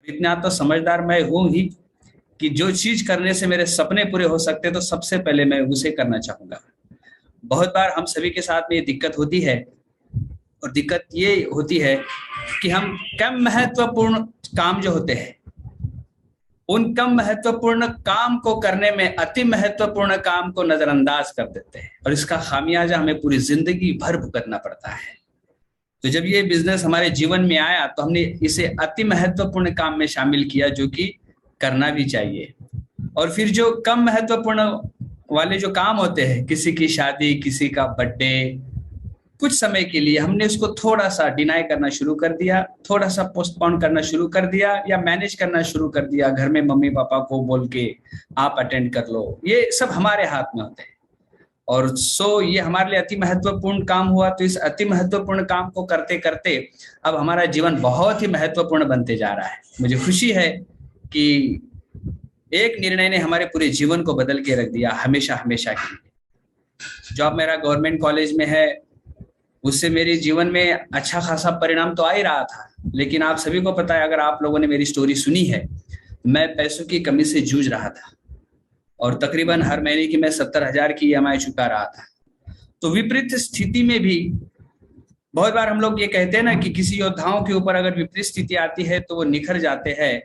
इतना तो समझदार मैं हूं ही कि जो चीज करने से मेरे सपने पूरे हो सकते हैं तो सबसे पहले मैं उसे करना चाहूंगा। बहुत बार हम सभी के साथ में ये दिक्कत होती है, और दिक्कत ये होती है कि हम कम महत्वपूर्ण काम जो होते हैं उन कम महत्वपूर्ण काम को करने में अति महत्वपूर्ण काम को नजरअंदाज कर देते हैं, और इसका खामियाजा हमें पूरी जिंदगी भर भुगतना पड़ता है। तो जब ये बिजनेस हमारे जीवन में आया तो हमने इसे अति महत्वपूर्ण काम में शामिल किया, जो कि करना भी चाहिए। और फिर जो कम महत्वपूर्ण वाले जो काम होते हैं, किसी की शादी, किसी का बर्थडे, कुछ समय के लिए हमने उसको थोड़ा सा डिनाई करना शुरू कर दिया, थोड़ा सा पोस्टपोन करना शुरू कर दिया, या मैनेज करना शुरू कर दिया घर में मम्मी पापा को बोल के आप अटेंड कर लो। ये सब हमारे हाथ में होते हैं, और ये हमारे लिए अति महत्वपूर्ण काम हुआ। तो इस अति महत्वपूर्ण काम को करते करते अब हमारा जीवन बहुत ही महत्वपूर्ण बनते जा रहा है। मुझे खुशी है कि एक निर्णय ने हमारे पूरे जीवन को बदल के रख दिया, हमेशा हमेशा के लिए। जॉब मेरा गवर्नमेंट कॉलेज में है, उससे मेरे जीवन में अच्छा खासा परिणाम तो आ ही रहा था, लेकिन आप सभी को पता है, अगर आप लोगों ने मेरी स्टोरी सुनी है, मैं पैसों की कमी से जूझ रहा था, और तकरीबन हर महीने की मैं 70,000 की EMI चुका रहा था। तो विपरीत स्थिति में भी बहुत बार हम लोग ये कहते हैं ना कि किसी योद्धाओं के ऊपर अगर विपरीत स्थिति आती है तो वो निखर जाते हैं,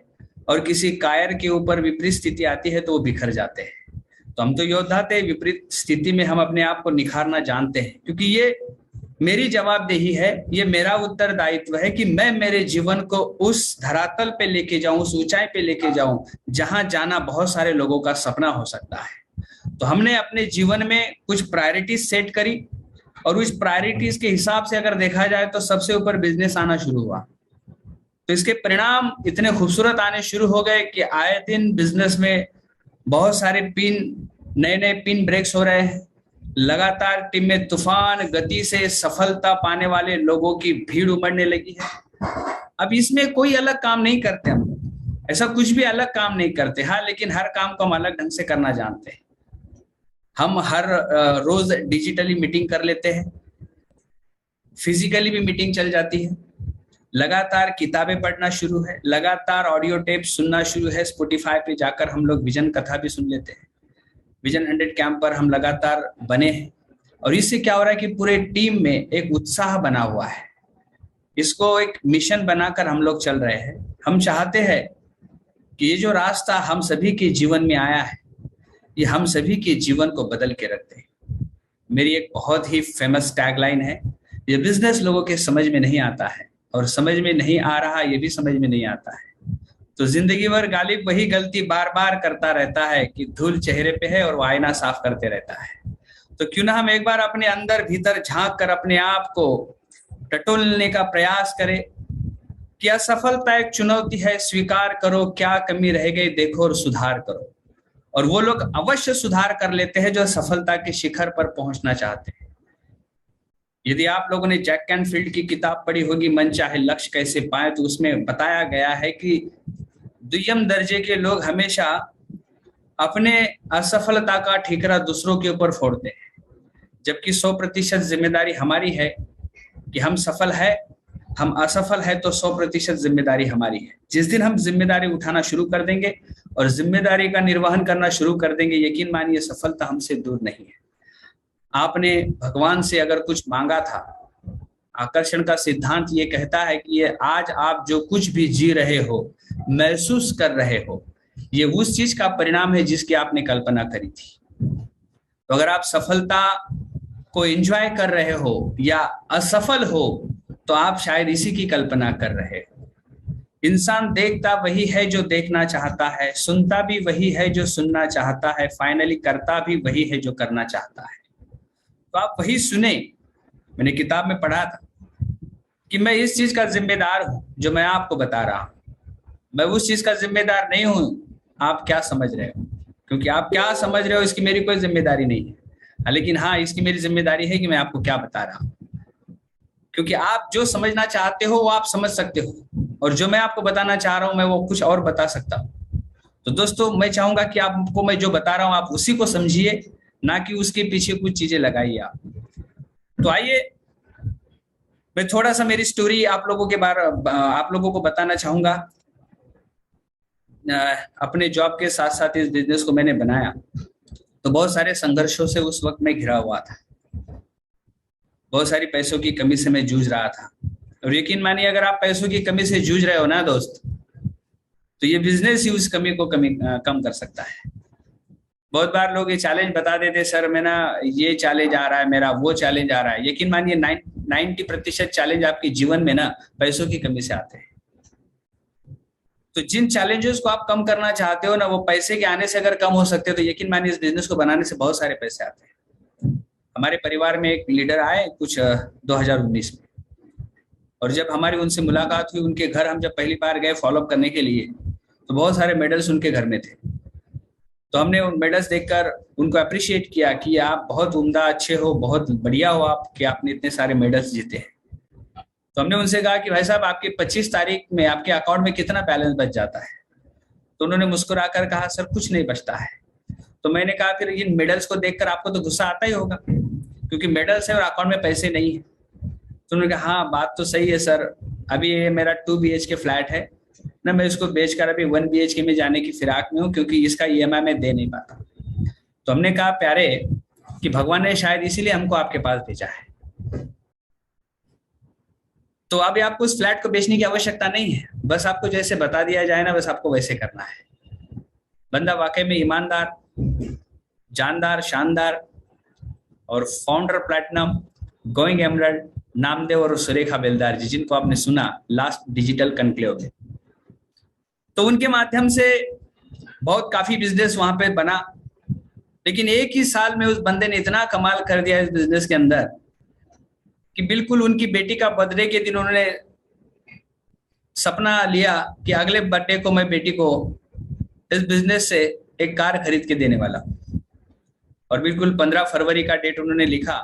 और किसी कायर के ऊपर विपरीत स्थिति आती है तो वो बिखर जाते हैं। तो हम तो योद्धा थे, विपरीत स्थिति में हम अपने आप को निखारना जानते हैं, क्योंकि ये मेरी जवाबदेही है, ये मेरा उत्तरदायित्व है कि मैं मेरे जीवन को उस धरातल पे लेके जाऊं, उस ऊंचाई पे लेके जाऊं जहां जाना बहुत सारे लोगों का सपना हो सकता है। तो हमने अपने जीवन में कुछ प्रायोरिटीज सेट करी, और उस प्रायोरिटीज के हिसाब से अगर देखा जाए तो सबसे ऊपर बिजनेस आना शुरू हुआ। तो इसके परिणाम इतने खूबसूरत आने शुरू हो गए कि आए दिन बिजनेस में बहुत सारे नए नए पिन ब्रेक्स हो रहे हैं। लगातार टीम में तूफान गति से सफलता पाने वाले लोगों की भीड़ उमड़ने लगी है। अब इसमें कोई अलग काम नहीं करते हम, ऐसा कुछ भी अलग काम नहीं करते। हाँ, लेकिन हर काम को हम अलग ढंग से करना जानते हैं। हम हर रोज डिजिटली मीटिंग कर लेते हैं, फिजिकली भी मीटिंग चल जाती है, लगातार किताबें पढ़ना शुरू है, लगातार ऑडियो टेप सुनना शुरू है, स्पॉटिफाई पे जाकर हम लोग विजन कथा भी सुन लेते हैं। विजन 100 कैंप पर हम लगातार बने हैं, और इससे क्या हो रहा है कि पूरे टीम में एक उत्साह बना हुआ है। इसको एक मिशन बनाकर हम लोग चल रहे हैं। हम चाहते हैं कि ये जो रास्ता हम सभी के जीवन में आया है, ये हम सभी के जीवन को बदल के रखते हैं। मेरी एक बहुत ही फेमस टैगलाइन है, ये बिजनेस लोगों के समझ में नहीं आता है, और समझ में नहीं आ रहा ये भी समझ में नहीं आता है, तो जिंदगी भर गालिब वही गलती बार बार करता रहता है कि धूल चेहरे पे है और वो आईना साफ करते रहता है। तो क्यों ना हम एक बार अपने अंदर भीतर झांक कर अपने आप को टटोलने का प्रयास करें कि असफलता एक चुनौती है, स्वीकार करो, क्या कमी रह गई देखो और सुधार करो। और वो लोग अवश्य सुधार कर लेते हैं जो सफलता के शिखर पर पहुंचना चाहते हैं। यदि आप लोगों ने जैक कैनफील्ड की किताब पढ़ी होगी, मन चाहे लक्ष्य कैसे पाए, तो उसमें बताया गया है कि दुय्यम दर्जे के लोग हमेशा अपने असफलता का ठिकरा दूसरों के ऊपर फोड़ते हैं, जबकि 100% जिम्मेदारी हमारी है कि हम सफल है, हम असफल है तो 100% जिम्मेदारी हमारी है। जिस दिन हम जिम्मेदारी उठाना शुरू कर देंगे और जिम्मेदारी का निर्वहन करना शुरू कर देंगे, यकीन मानिए सफलता हमसे दूर नहीं है। आपने भगवान से अगर कुछ मांगा था, आकर्षण का सिद्धांत ये कहता है कि ये आज आप जो कुछ भी जी रहे हो, महसूस कर रहे हो, ये उस चीज का परिणाम है जिसकी आपने कल्पना करी थी। तो अगर आप सफलता को एंजॉय कर रहे हो या असफल हो, तो आप शायद इसी की कल्पना कर रहे हो। इंसान देखता वही है जो देखना चाहता है, सुनता भी वही है जो सुनना चाहता है, फाइनली करता भी वही है जो करना चाहता है। तो आप वही सुने। मैंने किताब में पढ़ा था कि मैं इस चीज का जिम्मेदार हूं जो मैं आपको बता रहा हूं, मैं उस चीज का जिम्मेदार नहीं हूं आप क्या समझ रहे हो, क्योंकि आप क्या समझ रहे हो इसकी मेरी कोई जिम्मेदारी नहीं है। लेकिन हाँ, इसकी मेरी जिम्मेदारी है कि मैं आपको क्या बता रहा हूं, क्योंकि आप जो समझना चाहते हो वो आप समझ सकते हो, और जो मैं आपको बताना चाह रहा हूं मैं वो कुछ और बता सकता हूं। तो दोस्तों, मैं चाहूंगा कि आपको मैं जो बता रहा हूं आप उसी को समझिए, ना कि उसके पीछे कुछ चीजें लगाइए आप। तो आइए मैं थोड़ा सा मेरी स्टोरी आप लोगों को बताना चाहूंगा। अपने जॉब के साथ साथ इस बिजनेस को मैंने बनाया तो बहुत सारे संघर्षों से उस वक्त मैं घिरा हुआ था। बहुत सारी पैसों की कमी से मैं जूझ रहा था। और यकीन मानिए, अगर आप पैसों की कमी से जूझ रहे हो ना दोस्त, तो ये बिजनेस ही उस कमी को कम कर सकता है। बहुत बार लोग ये चैलेंज बता देते, सर मेरा ये चैलेंज आ रहा है, मेरा वो चैलेंज आ रहा है। यकीन मानिए 90% चैलेंज आपके जीवन में ना पैसों की कमी से आते हैं। तो जिन चैलेंजेस को आप कम करना चाहते हो ना, वो पैसे के आने से अगर कम हो सकते हो तो यकीन मानिए इस बिजनेस को बनाने से बहुत सारे पैसे आते हैं। हमारे परिवार में एक लीडर आए कुछ 2019 में, और जब हमारी उनसे मुलाकात हुई, उनके घर हम जब पहली बार गए फॉलोअप करने के लिए, तो बहुत सारे मेडल्स उनके घर में थे। तो हमने उन मेडल्स देखकर उनको अप्रिशिएट किया कि आप बहुत उम्दा, अच्छे हो, बहुत बढ़िया हो आप कि आपने इतने सारे मेडल्स जीते हैं। तो हमने उनसे कहा कि भाई साहब, आपकी 25 तारीख में आपके अकाउंट में कितना बैलेंस बच जाता है? तो उन्होंने मुस्कुराकर कहा, सर कुछ नहीं बचता है। तो मैंने कहा, फिर इन मेडल्स को देखकर आपको तो गुस्सा आता ही होगा, क्योंकि मेडल्स है और अकाउंट में पैसे नहीं है। तो उन्होंने कहा, हाँ बात तो सही है सर, अभी ये मेरा 2 BHK फ्लैट है ना, मैं इसको बेचकर अभी 1 BHK में जाने की फिराक में हूँ, क्योंकि इसका EMI मैं दे नहीं पाता। तो हमने कहा, प्यारे, कि भगवान ने शायद इसीलिए हमको आपके पास भेजा है। तो अभी आपको उस फ्लैट को बेचने की आवश्यकता नहीं है, बस आपको जैसे बता दिया जाए ना, बस आपको वैसे करना है। बंदा वाकई में ईमानदार, जानदार, शानदार, और founder platinum, going emerald, Namdev और सुरेखा बेलदार जी, जिनको आपने सुना लास्ट डिजिटल कनक्लेव में, तो उनके माध्यम से बहुत काफी बिजनेस वहां पे बना। लेकिन एक ही साल में उस बंदे ने इतना कमाल कर दिया इस बिजनेस के अंदर कि बिल्कुल उनकी बेटी का बर्थडे के दिन उन्होंने सपना लिया कि अगले बर्थडे को मैं बेटी को इस बिजनेस से एक कार खरीद के देने वाला। और बिल्कुल 15 फरवरी का डेट उन्होंने लिखा,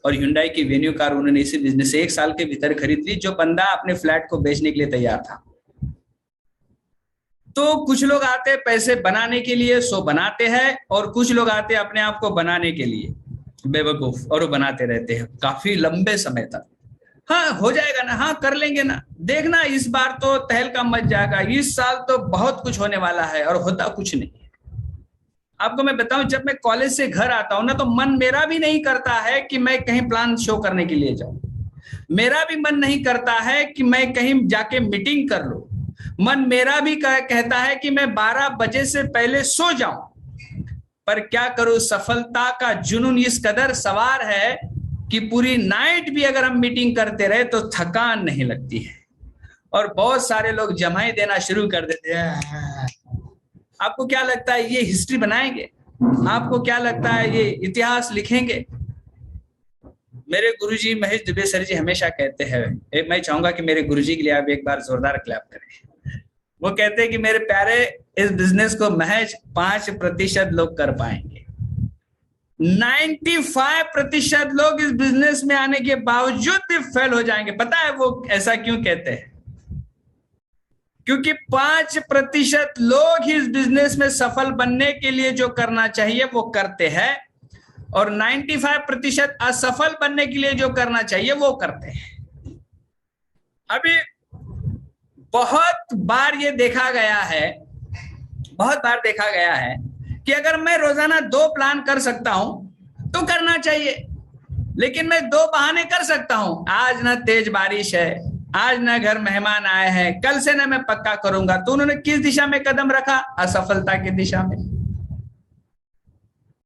और Hyundai की वेन्यू कार उन्होंने इसी बिजनेस से 1 साल के भीतर खरीद ली, जो बंदा अपने फ्लैट को बेचने के लिए तैयार था। तो कुछ लोग आते हैं पैसे बनाने के लिए, सो बनाते हैं, और कुछ लोग आते हैं अपने आप को बनाने के लिए, बेवकूफ, और वो बनाते रहते हैं काफी लंबे समय तक। हाँ हो जाएगा ना, हाँ कर लेंगे ना, देखना इस बार तो तहलका मच जाएगा, इस साल तो बहुत कुछ होने वाला है, और होता कुछ नहीं। आपको मैं बताऊं, जब मैं कॉलेज से घर आता हूं ना, तो मन मेरा भी नहीं करता है कि मैं कहीं प्लान शो करने के लिए जाऊं। मेरा भी मन नहीं करता है कि मैं कहीं जाके मीटिंग कर लूं। मन मेरा भी कहता है कि मैं 12 बजे से पहले सो जाऊं। पर क्या करूं, सफलता का जुनून इस कदर सवार है कि पूरी नाइट भी अगर हम मीटिंग करते रहे तो थकान नहीं लगती है। और बहुत सारे लोग जमाई देना शुरू कर देते हैं। आपको क्या लगता है ये हिस्ट्री बनाएंगे? आपको क्या लगता है ये इतिहास लिखेंगे? मेरे गुरुजी महेश दुबे सर जी हमेशा कहते हैं, मैं चाहूंगा कि मेरे गुरुजी के लिए आप एक बार जोरदार क्लैप करें। वो कहते हैं कि मेरे प्यारे, इस बिजनेस को महज 5% लोग कर पाएंगे। 95% लोग इस बिजनेस में आने के बावजूद भी फेल हो जाएंगे। पता है वो ऐसा क्यों कहते हैं? क्योंकि 5% लोग ही इस बिजनेस में सफल बनने के लिए जो करना चाहिए वो करते हैं, और 95% असफल बनने के लिए जो करना चाहिए वो करते हैं। अभी बहुत बार ये देखा गया है, बहुत बार देखा गया है कि अगर मैं रोजाना 2 प्लान कर सकता हूं तो करना चाहिए, लेकिन मैं 2 बहाने कर सकता हूं, आज ना तेज बारिश है, आज ना घर मेहमान आए हैं, कल से ना मैं पक्का करूंगा। तो उन्होंने किस दिशा में कदम रखा? असफलता की दिशा में।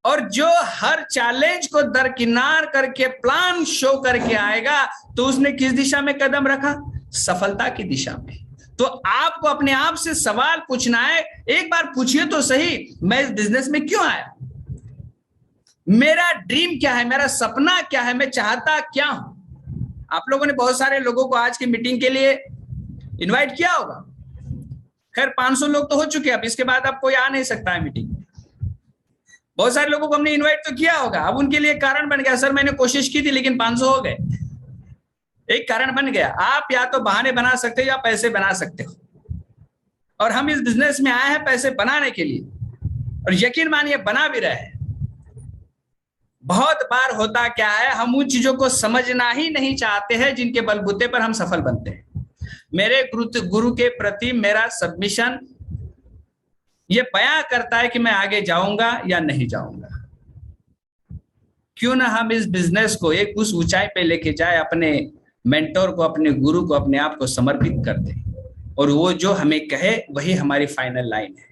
और जो हर चैलेंज को दरकिनार करके प्लान शो करके आएगा, तो उसने किस दिशा में कदम रखा? सफलता की दिशा में। तो आपको अपने आप से सवाल पूछना है, एक बार पूछिए तो सही, मैं इस बिजनेस में क्यों आया? मेरा ड्रीम क्या है? मेरा सपना क्या है? मैं चाहता क्या हूं? आप लोगों ने बहुत सारे लोगों को आज की मीटिंग के लिए इनवाइट किया होगा। खैर 500 लोग तो हो चुके हैं, अब इसके बाद अब कोई आ नहीं सकता है मीटिंग में। बहुत सारे लोगों को हमने इनवाइट तो किया होगा, अब उनके लिए कारण बन गया, सर मैंने कोशिश की थी लेकिन 500 हो गए। एक कारण बन गया। आप या तो बहाने बना सकते हो या पैसे बना सकते हो, और हम इस बिजनेस में आए हैं पैसे बनाने के लिए, और यकीन मानिए बना भी रहे हैं। बहुत बार होता क्या है, हम उन चीजों को समझना ही नहीं चाहते हैं जिनके बलबूते पर हम सफल बनते हैं। मेरे गुरु के प्रति मेरा सबमिशन ये बयां करता है कि मैं आगे जाऊंगा या नहीं जाऊंगा। क्यों ना हम इस बिजनेस को एक उस ऊंचाई पे लेके जाए, अपने मेंटोर को, अपने गुरु को, अपने आप को समर्पित कर दे, और वो जो हमें कहे वही हमारी फाइनल लाइन है।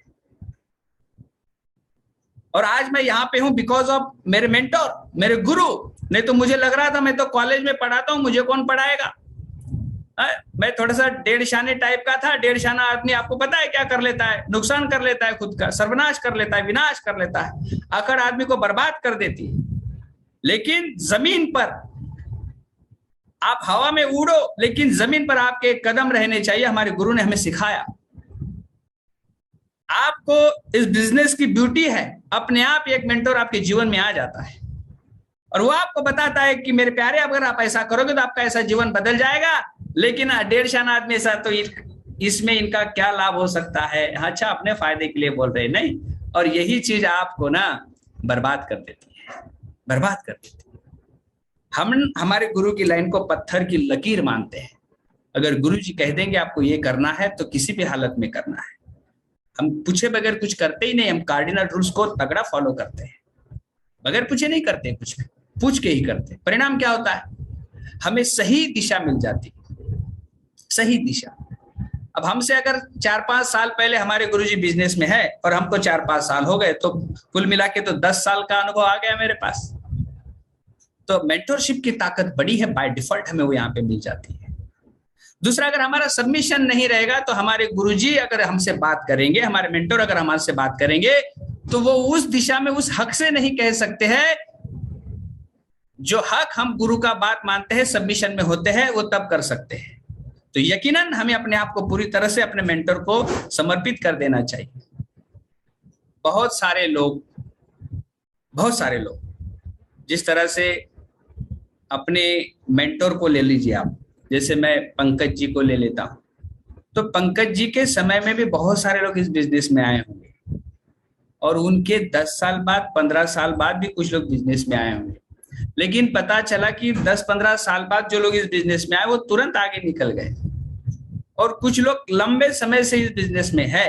और आज मैं यहाँ पे हूँ बिकॉज ऑफ मेरे मेंटोर, मेरे गुरु। नहीं तो मुझे लग रहा था मैं तो कॉलेज में पढ़ाता हूँ, मुझे कौन पढ़ाएगा। मैं थोड़ा सा डेढ़ शाने टाइप का था। डेढ़ शाना आदमी आपको पता है क्या कर लेता है? नुकसान कर लेता है, खुद का सर्वनाश कर लेता है, विनाश कर लेता है। अकड़ आदमी को बर्बाद कर देती है। लेकिन जमीन पर आप हवा में उड़ो, लेकिन जमीन पर आपके कदम रहने चाहिए। हमारे गुरु ने हमें सिखाया। आपको इस बिजनेस की ब्यूटी है, अपने आप एक मेंटोर आपके जीवन में आ जाता है और वो आपको बताता है कि मेरे प्यारे, अगर आप ऐसा करोगे तो आपका ऐसा जीवन बदल जाएगा। लेकिन डेढ़ शाना आदमी ऐसा, तो इसमें इनका क्या लाभ हो सकता है? अच्छा, अपने फायदे के लिए बोल रहे नहीं। और यही चीज आपको ना बर्बाद कर देती है, बर्बाद कर देती है। हम हमारे गुरु की लाइन को पत्थर की लकीर मानते हैं। अगर गुरु जी कह देंगे आपको ये करना है तो किसी भी हालत में करना है। हम पूछे बगैर कुछ करते ही नहीं। हम कार्डिनल रूल्स को तगड़ा फॉलो करते हैं, बगैर पूछे नहीं करते, कुछ भी पूछ के ही करते। परिणाम क्या होता है? हमें सही दिशा मिल जाती, सही दिशा। अब हमसे अगर 4-5 साल पहले हमारे गुरुजी बिजनेस में है और हमको 4-5 साल हो गए, तो कुल मिला के तो 10 साल का अनुभव आ गया मेरे पास। तो मेंटरशिप की ताकत बड़ी है, बाय डिफॉल्ट हमें वो यहाँ पे मिल जाती है। दूसरा, अगर हमारा सबमिशन नहीं रहेगा तो हमारे गुरुजी अगर हमसे बात करेंगे, हमारे मेंटर अगर हमारे बात करेंगे, तो वो उस दिशा में उस हक से नहीं कह सकते हैं जो हक हम गुरु का बात मानते हैं, सबमिशन में होते हैं, वो तब कर सकते हैं। तो यकीनन हमें अपने आप को पूरी तरह से अपने मेंटर को समर्पित कर देना चाहिए। बहुत सारे लोग जिस तरह से अपने मेंटर को ले लीजिए आप, जैसे मैं पंकज जी को ले लेता हूं, तो पंकज जी के समय में भी बहुत सारे लोग इस बिजनेस में आए होंगे और उनके 10 साल बाद, 15 साल बाद भी कुछ लोग बिजनेस में आए होंगे। लेकिन पता चला कि 10-15 साल बाद जो लोग इस बिजनेस में आए वो तुरंत आगे निकल गए, और कुछ लोग लंबे समय से इस बिजनेस में है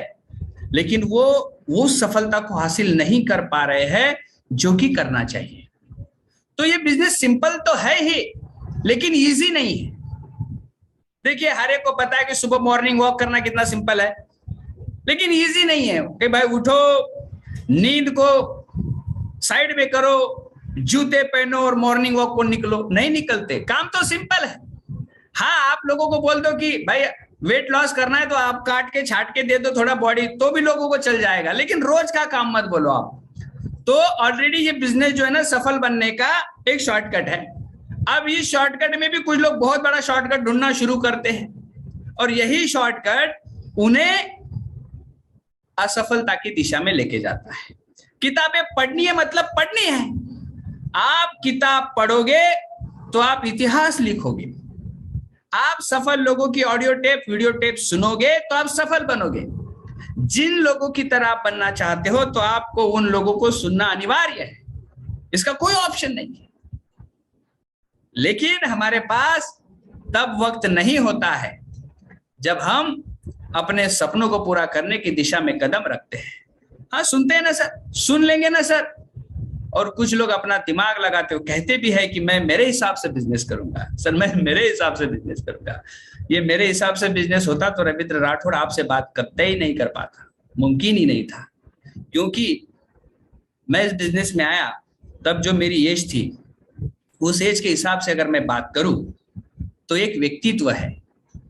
लेकिन वो सफलता को हासिल नहीं कर पा रहे हैं जो कि करना चाहिए। तो ये बिजनेस सिंपल तो है ही, लेकिन इजी नहीं है। देखिए, हर एक को पता है कि सुबह मॉर्निंग वॉक करना कितना सिंपल है, लेकिन इजी नहीं है कि भाई उठो, नींद को साइड में करो, जूते पहनो और मॉर्निंग वॉक को निकलो। नहीं निकलते। काम तो सिंपल है। हाँ, आप लोगों को बोल दो कि भाई वेट लॉस करना है तो आप काट के छाट के दे दो थोड़ा बॉडी, तो भी लोगों को चल जाएगा, लेकिन रोज का काम मत बोलो आप। तो ऑलरेडी ये बिजनेस जो है ना, सफल बनने का एक शॉर्टकट है। अब इस शॉर्टकट में भी कुछ लोग बहुत बड़ा शॉर्टकट ढूंढना शुरू करते हैं और यही शॉर्टकट उन्हें असफलता की दिशा में लेके जाता है। किताबें पढ़नी है मतलब पढ़नी है। आप किताब पढ़ोगे तो आप इतिहास लिखोगे। आप सफल लोगों की ऑडियो टेप, वीडियो टेप सुनोगे तो आप सफल बनोगे। जिन लोगों की तरह आप बनना चाहते हो तो आपको उन लोगों को सुनना अनिवार्य है, इसका कोई ऑप्शन नहीं है। लेकिन हमारे पास तब वक्त नहीं होता है जब हम अपने सपनों को पूरा करने की दिशा में कदम रखते हैं। हाँ, सुनते हैं ना सर, सुन लेंगे ना सर। और कुछ लोग अपना दिमाग लगाते हो, कहते भी है कि मैं मेरे हिसाब से बिजनेस करूंगा। सर, मैं मेरे हिसाब से बिजनेस करूंगा। ये मेरे हिसाब से बिजनेस होता तो रविंद्र राठौड़ आपसे बात करते ही नहीं कर पाता, मुमकिन ही नहीं था। क्योंकि मैं इस बिजनेस में आया तब जो मेरी एज थी, उस एज के हिसाब से अगर मैं बात करूं तो एक व्यक्तित्व है,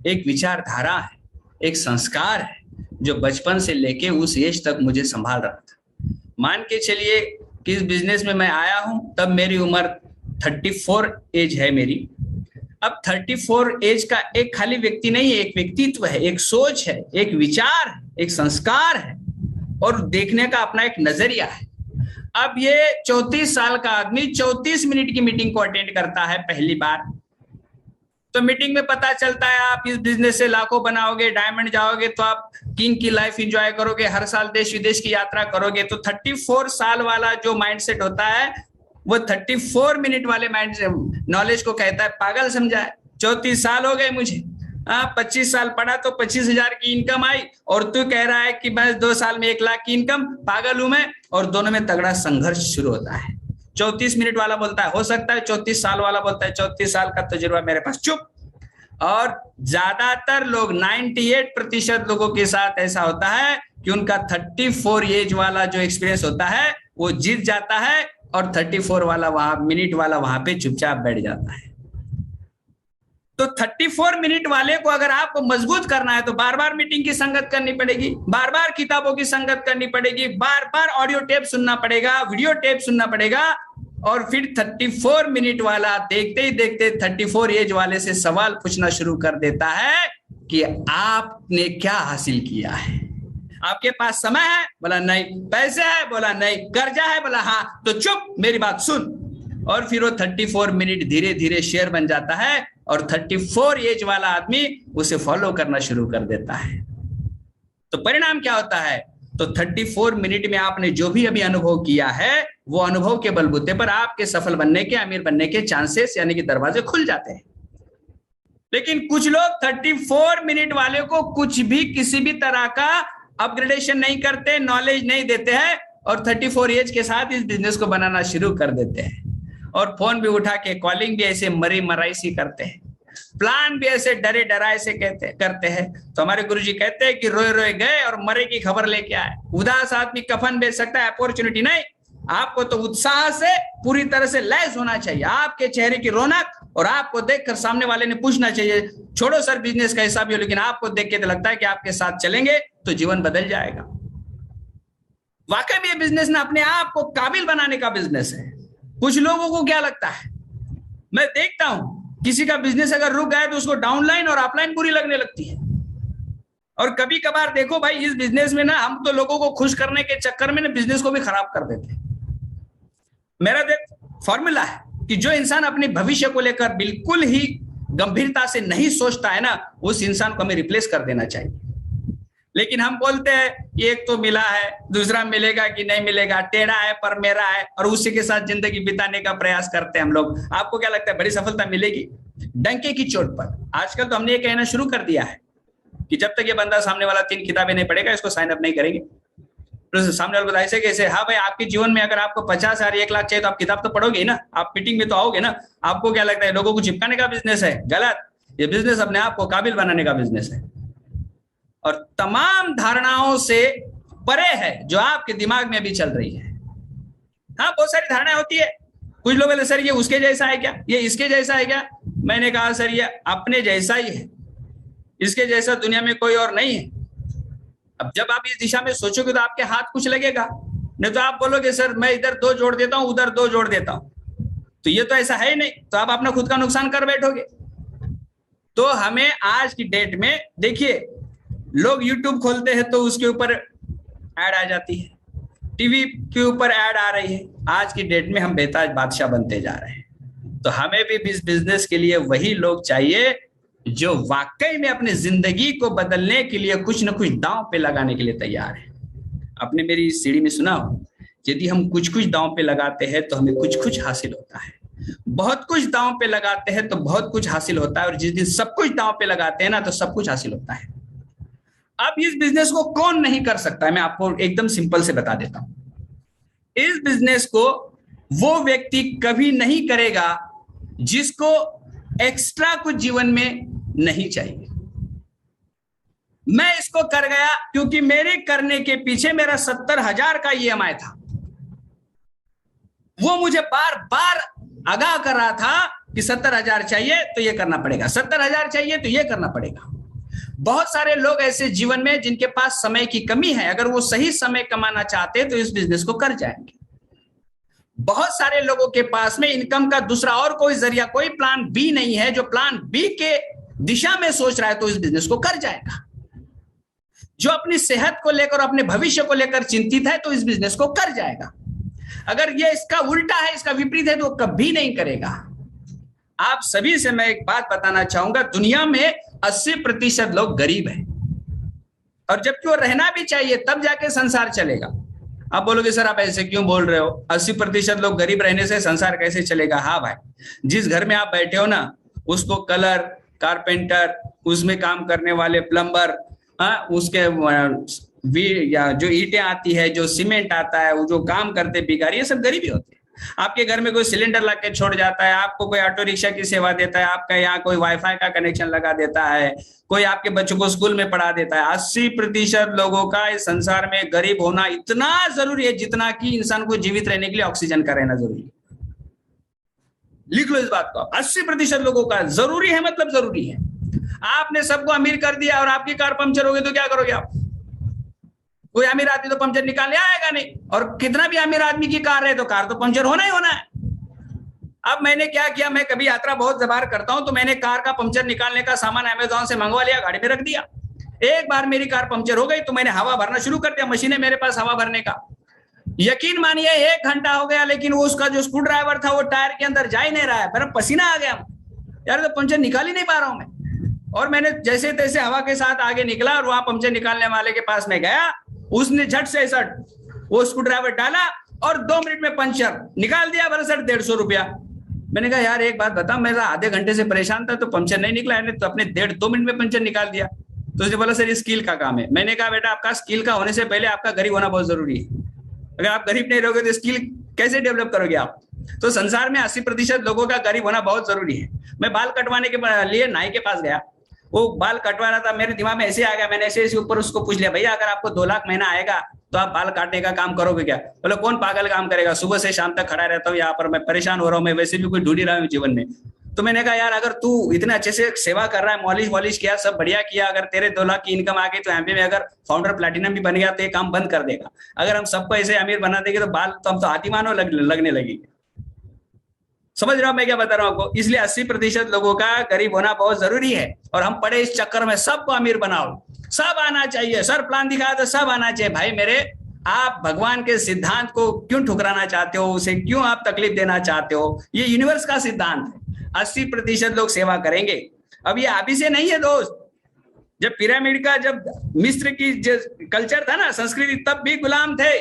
एक विचारधारा है, एक संस्कार है जो बचपन से लेके उस एज तक मुझे संभाल रहा था। मान के चलिए कि इस बिजनेस में मैं आया हूं तब मेरी उम्र 34 एज है मेरी। अब 34 एज का एक खाली व्यक्ति नहीं है, एक व्यक्तित्व है, एक सोच है, एक विचार है, एक संस्कार है और देखने का अपना एक नजरिया है। अब ये 34 साल का आदमी 34 मिनट की मीटिंग को अटेंड करता है पहली बार। तो मीटिंग में पता चलता है आप इस बिजनेस से लाखों बनाओगे, डायमंड जाओगे, तो आप किंग की लाइफ एंजॉय करोगे, हर साल देश विदेश की यात्रा करोगे। तो 34 साल वाला जो माइंडसेट होता है वो 34 मिनट वाले माइंड नॉलेज को कहता है पागल समझा है। 34 साल हो गए मुझे, 25 साल पढ़ा तो 25,000 की इनकम आई, और तू कह रहा है कि मैं 2 साल में 1 लाख की इनकम, पागल हूं मैं। और दोनों में तगड़ा संघर्ष शुरू होता है। 34 मिनट वाला बोलता है हो सकता है, 34 साल वाला बोलता है 34 साल का तजुर्बा मेरे पास, चुप। और ज्यादातर लोग 98% लोगों के साथ ऐसा होता है कि उनका 34 एज वाला जो एक्सपीरियंस होता है वो जीत जाता है, और 34 वाला मिनट वाला वहां पे चुपचाप बैठ जाता है। तो 34 मिनट वाले को अगर आपको मजबूत करना है तो बार बार मीटिंग की संगत करनी पड़ेगी, बार बार किताबों की संगत करनी पड़ेगी, बार बार ऑडियो टेप सुनना पड़ेगा, वीडियो टेप सुनना पड़ेगा। और फिर 34 मिनट वाला देखते ही देखते 34 एज वाले से सवाल पूछना शुरू कर देता है कि आपने क्या हासिल किया है। आपके पास समय है? बोला नहीं। पैसे है? बोला नहीं। कर्जा है? बोला हाँ। तो चुप, मेरी बात सुन। और फिर वो 34 मिनट धीरे धीरे शेयर बन जाता है, और 34 एज वाला आदमी उसे फॉलो करना शुरू कर देता है। तो परिणाम क्या होता है? तो 34 मिनट में आपने जो भी अभी अनुभव किया है, वो अनुभव के बलबूते पर आपके सफल बनने के, अमीर बनने के चांसेस यानी कि दरवाजे खुल जाते हैं। लेकिन कुछ लोग 34 मिनट वाले को कुछ भी, किसी भी तरह का अपग्रेडेशन नहीं करते, नॉलेज नहीं देते हैं, और 34 एज के साथ इस बिजनेस को बनाना शुरू कर देते हैं। और फोन भी उठा के कॉलिंग भी ऐसे मरी मराई सी करते हैं, प्लान भी ऐसे डरे डराए से करते हैं। तो हमारे गुरुजी कहते हैं कि रोए रोए गए और मरे की खबर लेके आए। उदास आदमी कफन बेच सकता है, अपॉर्चुनिटी नहीं। आपको तो उत्साह से पूरी तरह से लैस होना चाहिए, आपके चेहरे की रौनक, और आपको देखकर सामने वाले ने पूछना चाहिए छोड़ो सर बिजनेस कैसा भी हो, लेकिन आपको देख के तो लगता है कि आपके साथ चलेंगे तो जीवन बदल जाएगा। वाकई में ये बिजनेस ना अपने आप को काबिल बनाने का बिजनेस है। कुछ लोगों को क्या लगता है, मैं देखता हूं किसी का बिजनेस अगर रुक गया तो उसको डाउनलाइन और अपलाइन बुरी लगने लगती है। और कभी कभार देखो भाई, इस बिजनेस में ना हम तो लोगों को खुश करने के चक्कर में ना बिजनेस को भी खराब कर देते हैं। मेरा देख फॉर्मूला है कि जो इंसान अपने भविष्य को लेकर बिल्कुल ही गंभीरता से नहीं सोचता है ना, उस इंसान को हमें रिप्लेस कर देना चाहिए। लेकिन हम बोलते हैं एक तो मिला है, दूसरा मिलेगा कि नहीं मिलेगा, टेढ़ा है पर मेरा है, और उसी के साथ जिंदगी बिताने का प्रयास करते हैं हम लोग। आपको क्या लगता है बड़ी सफलता मिलेगी? डंके की चोट पर। आजकल तो हमने ये कहना शुरू कर दिया है कि जब तक ये बंदा सामने वाला 3 किताबें नहीं पढ़ेगा, इसको साइन अप नहीं करेंगे। तो सामने वाले बताइए कैसे, हाँ भाई आपके जीवन में अगर आपको 50,000 1 लाख चाहिए तो आप किताब तो पढ़ोगे ही ना, आप मीटिंग में तो आओगे ना। आपको क्या लगता है लोगों को चिपकाने का बिजनेस है? गलत। ये बिजनेस अपने आप को काबिल बनाने का बिजनेस है, और तमाम धारणाओं से परे है जो आपके दिमाग में अभी चल रही है। हाँ, बहुत सारी धारणाएं होती है। कुछ लोग बोले सर ये उसके जैसा है क्या, ये इसके जैसा है क्या? मैंने कहा सर ये अपने जैसा ही है, इसके जैसा दुनिया में कोई और नहीं है। अब जब आप इस दिशा में सोचोगे तो आपके हाथ कुछ लगेगा, नहीं तो आप बोलोगे सर मैं इधर 2 जोड़ देता हूं, उधर 2 जोड़ देता हूं, तो ये तो ऐसा है ही नहीं, तो आप अपना खुद का नुकसान कर बैठोगे। तो हमें आज की डेट में देखिए, लोग YouTube खोलते हैं तो उसके ऊपर ऐड आ जाती है, टीवी के ऊपर ऐड आ रही है। आज की डेट में हम बेताज बादशाह बनते जा रहे हैं। तो हमें भी इस बिजनेस के लिए वही लोग चाहिए जो वाकई में अपनी जिंदगी को बदलने के लिए कुछ न कुछ दांव पे लगाने के लिए तैयार है। आपने मेरी सीढ़ी में सुना हो, यदि हम कुछ कुछ दांव पे लगाते हैं तो हमें कुछ कुछ हासिल होता है, बहुत कुछ दांव पे लगाते हैं तो बहुत कुछ हासिल होता है, और जिस दिन सब कुछ दांव पे लगाते हैं ना तो सब कुछ हासिल होता है। अब इस बिजनेस को कौन नहीं कर सकता है, मैं आपको एकदम सिंपल से बता देता हूं। इस बिजनेस को वो व्यक्ति कभी नहीं करेगा जिसको एक्स्ट्रा कुछ जीवन में नहीं चाहिए। मैं इसको कर गया क्योंकि मेरे करने के पीछे मेरा 70,000 का EMI था। वो मुझे बार बार आगाह कर रहा था कि 70,000 चाहिए तो ये करना पड़ेगा, 70,000 चाहिए तो ये करना पड़ेगा। बहुत सारे लोग ऐसे जीवन में जिनके पास समय की कमी है, अगर वो सही समय कमाना चाहते तो इस बिजनेस को कर जाएंगे। बहुत सारे लोगों के पास में इनकम का दूसरा और कोई जरिया, कोई प्लान बी नहीं है, जो प्लान बी के दिशा में सोच रहा है तो इस बिजनेस को कर जाएगा। जो अपनी सेहत को लेकर, अपने भविष्य को लेकर चिंतित है तो इस बिजनेस को कर जाएगा। अगर ये इसका उल्टा है, इसका विपरीत है, तो कभी नहीं करेगा। आप सभी से मैं एक बात बताना चाहूंगा, दुनिया में 80% लोग गरीब हैं, और जबकि वो रहना भी चाहिए तब जाके संसार चलेगा। आप बोलोगे सर आप ऐसे क्यों बोल रहे हो, 80% लोग गरीब रहने से संसार कैसे चलेगा? हाँ भाई, जिस घर में आप बैठे हो ना, उसको कलर, कारपेंटर, उसमें काम करने वाले प्लम्बर, उसके या जो ईंटें आती है, जो सीमेंट आता है, वो जो काम करते भिखारी, ये सब गरीब ही होते हैं। आपके घर में कोई सिलेंडर ला के छोड़ जाता है, आपको कोई ऑटो रिक्शा की सेवा देता है, आपका यहाँ कोई वाईफाई का कनेक्शन लगा देता है, कोई आपके बच्चों को स्कूल में पढ़ा देता है। 80% लोगों का इस संसार में गरीब होना इतना जरूरी है जितना कि इंसान को जीवित रहने के लिए ऑक्सीजन का रहना जरूरी है। लिख लो इस बात को, 80% लोगों का जरूरी है, मतलब जरूरी है। आपने सबको अमीर कर दिया और आपकी कार पंचर हो गई तो क्या करोगे आप? कोई अमीर आदमी तो पंचर निकालने आएगा नहीं, और कितना भी अमीर आदमी की कार है तो कार तो पंचर होना ही होना है। अब मैंने क्या किया, मैं कभी यात्रा बहुत बार करता हूं, तो मैंने कार का पंचर निकालने का सामान अमेजोन से मंगवा लिया, गाड़ी में रख दिया। एक बार मेरी कार पंचर हो गई तो मैंने हवा भरना शुरू कर दिया, मशीन है मेरे पास हवा भरने का। यकीन मानिए 1 घंटा हो गया, लेकिन वो उसका जो स्क्रू ड्राइवर था वो टायर के अंदर जा ही नहीं रहा है। मेरा पसीना आ गया यार, तो पंचर निकाल ही नहीं पा रहा हूं मैं। और मैंने जैसे तैसे हवा के साथ आगे निकला और वहां पंचर निकालने वाले के पास में गया, उसने झट से ऐसा वो स्क्रू ड्राइवर डाला और 2 मिनट में पंचर निकाल दिया, बरसट 150 रुपया। मैंने कहा यार एक बात बता, मैं आधे घंटे से परेशान था तो पंचर नहीं निकला है, तो अपने 1.5-2 मिनट में पंचर निकाल दिया। तो उसने बोला सर ये स्किल का काम है। मैंने कहा बेटा आपका स्किल का होने से पहले आपका गरीब होना बहुत जरूरी है। अगर आप गरीब नहीं रहोगे तो स्किल कैसे डेवलप करोगे आप? तो संसार में 80% लोगों का गरीब होना बहुत जरूरी है। मैं बाल कटवाने के लिए नाई के पास गया, वो बाल कटवा रहा था, मेरे दिमाग में ऐसे आ गया, मैंने ऐसे ऊपर उसको पूछ लिया, भैया अगर आपको 2 लाख महीना आएगा तो आप बाल काटने का काम करोगे क्या? बोले कौन पागल काम करेगा, सुबह से शाम तक खड़ा रहता हूँ यहाँ पर, मैं परेशान हो रहा हूँ, मैं वैसे भी कोई ढूंढ ही रहा हूँ जीवन में। तो मैंने कहा यार अगर तू इतने अच्छे से सेवा कर रहा है, मॉलिश वॉलिश किया, सब बढ़िया किया, अगर तेरे 2 लाख की इनकम आ गई तो एमपी में अगर फाउंडर प्लैटिनम भी बन गया तो ये काम बंद कर देगा। अगर हम सबको ऐसे अमीर बना देंगे तो बाल तो हम तो हाथीमानों लगने लगेंगे। समझ रहा हूं मैं क्या बता रहा हूं आपको? इसलिए 80% लोगों का गरीब होना बहुत जरूरी है। और हम पड़े इस चक्कर में सबको अमीर बनाओ, सब आना चाहिए, सर प्लान दिखाया तो सब आना चाहिए। भाई मेरे, आप भगवान के सिद्धांत को क्यों ठुकराना चाहते हो? उसे क्यों आप तकलीफ देना चाहते हो? ये यूनिवर्स का सिद्धांत है। 80% लोग सेवा करेंगे। अब ये अभी से नहीं है दोस्त, जब पिरामिड का, जब मिस्र की जो कल्चर था ना, संस्कृति, तब भी गुलाम थे,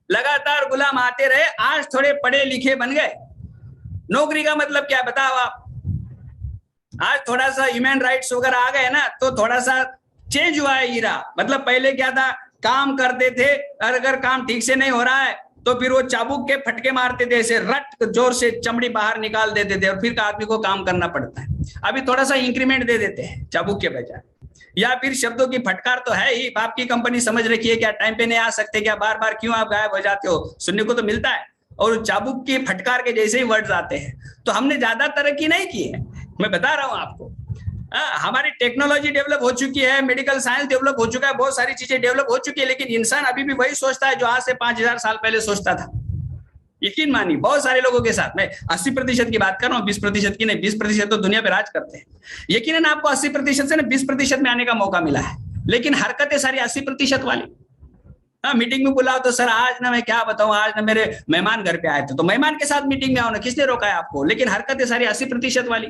लगातार गुलाम आते रहे। आज थोड़े पढ़े लिखे बन गए। नौकरी का मतलब क्या बताओ आप? आज थोड़ा सा ह्यूमन राइट्स वगैरह आ गए ना, तो थोड़ा सा चेंज हुआ है हीरा। मतलब पहले क्या था, काम करते थे, अगर काम ठीक से नहीं हो रहा है तो फिर वो चाबुक के फटके मारते थे, ऐसे रट जोर से चमड़ी बाहर निकाल देते थे, और फिर आदमी को काम करना पड़ता है। अभी थोड़ा सा इंक्रीमेंट दे देते हैं चाबुक के बजाय, या फिर शब्दों की फटकार तो है ही। आपकी कंपनी समझ रखी है क्या टाइम पे नहीं आ सकते क्या, बार बार क्यों आप गायब हो जाते हो, सुनने को तो मिलता है। और चाबुक की फटकार के जैसे ही वर्ड्स आते हैं। तो हमने ज्यादा तरक्की नहीं की है, मैं बता रहा हूं आपको। हमारी टेक्नोलॉजी डेवलप हो चुकी है, मेडिकल साइंस डेवलप हो चुका है, बहुत सारी चीजें डेवलप हो चुकी है, लेकिन इंसान अभी भी वही सोचता है जो आज से 5000 साल पहले सोचता था। यकीन मानिए बहुत सारे लोगों के साथ, मैं 80% की बात कर रहा हूँ, 20% की नहीं। 20% तो दुनिया पे राज करते हैं। यकीनन आपको 80% से ना 20% में आने का मौका मिला है, लेकिन हरकतें सारी 80% वाली। हाँ, मीटिंग में बुलाओ तो सर आज ना मैं क्या बताऊं, आज ना मेरे मेहमान घर पे आए थे, तो मेहमान के साथ मीटिंग में आओ ना, किसने रोका है आपको? लेकिन हरकतें सारी 80% वाली।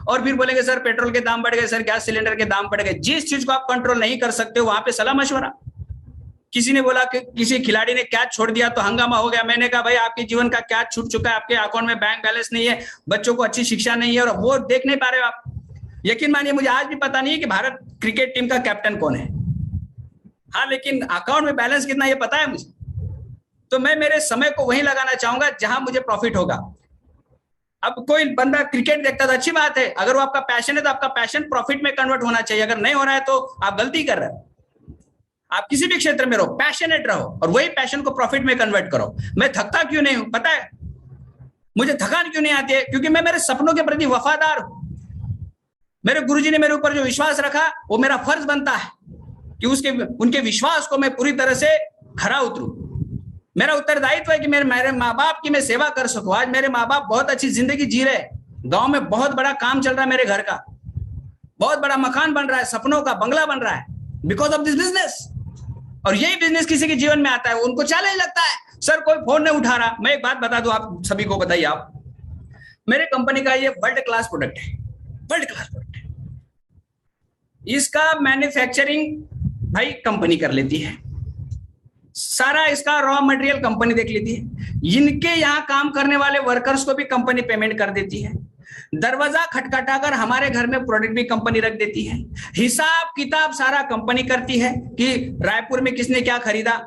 और फिर बोलेंगे सर पेट्रोल के दाम बढ़ गए, सर गैस सिलेंडर के दाम बढ़ गए। जिस चीज को आप कंट्रोल नहीं कर सकते हो वहां पे सलाह मशवरा। किसी ने बोला कि किसी खिलाड़ी ने कैच छोड़ दिया तो हंगामा हो गया। मैंने कहा भाई आपके जीवन का कैच छूट चुका है, आपके अकाउंट में बैंक बैलेंस नहीं है, बच्चों को अच्छी शिक्षा नहीं है, और वो देख नहीं पा रहे हो आप। यकीन मानिए मुझे आज भी पता नहीं है कि भारत क्रिकेट टीम का कैप्टन कौन है। हाँ, लेकिन अकाउंट में बैलेंस कितना ये पता है मुझे। तो मैं मेरे समय को वहीं लगाना चाहूंगा जहां मुझे प्रॉफिट होगा। अब कोई बंदा क्रिकेट देखता है तो अच्छी बात है, अगर वो आपका पैशन है तो आपका पैशन प्रॉफिट में कन्वर्ट होना चाहिए। अगर नहीं हो रहा है तो आप गलती कर रहे हो। आप किसी भी क्षेत्र में रहो, पैशनेट रहो, और वही पैशन को प्रॉफिट में कन्वर्ट करो। मैं थकता क्यों नहीं हूं पता है? मुझे थकान क्यों नहीं आती है? क्योंकि मैं मेरे सपनों के प्रति वफादार हूं। मेरे गुरुजी ने मेरे ऊपर जो विश्वास रखा, वो मेरा फर्ज बनता है कि उनके विश्वास को मैं पूरी तरह से खरा उतरूं। मेरा उत्तरदायित्व है कि मेरे माँ बाप की मैं सेवा कर सकूं। आज मेरे माँ बाप बहुत अच्छी जिंदगी जी रहे, गांव में बहुत बड़ा काम चल रहा है, मेरे घर का बहुत बड़ा मकान बन रहा है, सपनों का बंगला बन रहा है, बिकॉज ऑफ दिस बिजनेस। और यही बिजनेस किसी के जीवन में आता है, उनको चैलेंज लगता है, सर कोई फोन नहीं उठा रहा। मैं एक बात बता दूं आप सभी को, बताइए आप, मेरे कंपनी का ये वर्ल्ड क्लास प्रोडक्ट है, वर्ल्ड क्लास प्रोडक्ट है। इसका मैन्युफैक्चरिंग भाई कंपनी कर लेती है, सारा इसका रॉ मटेरियल कंपनी देख लेती है, इनके यहाँ काम करने वाले वर्कर्स को भी कंपनी पेमेंट कर देती है। दरवाजा खटखटाकर हमारे घर में प्रोडक्ट भी कंपनी रख देती है, हिसाब किताब सारा कंपनी करती है कि रायपुर में किसने क्या खरीदा,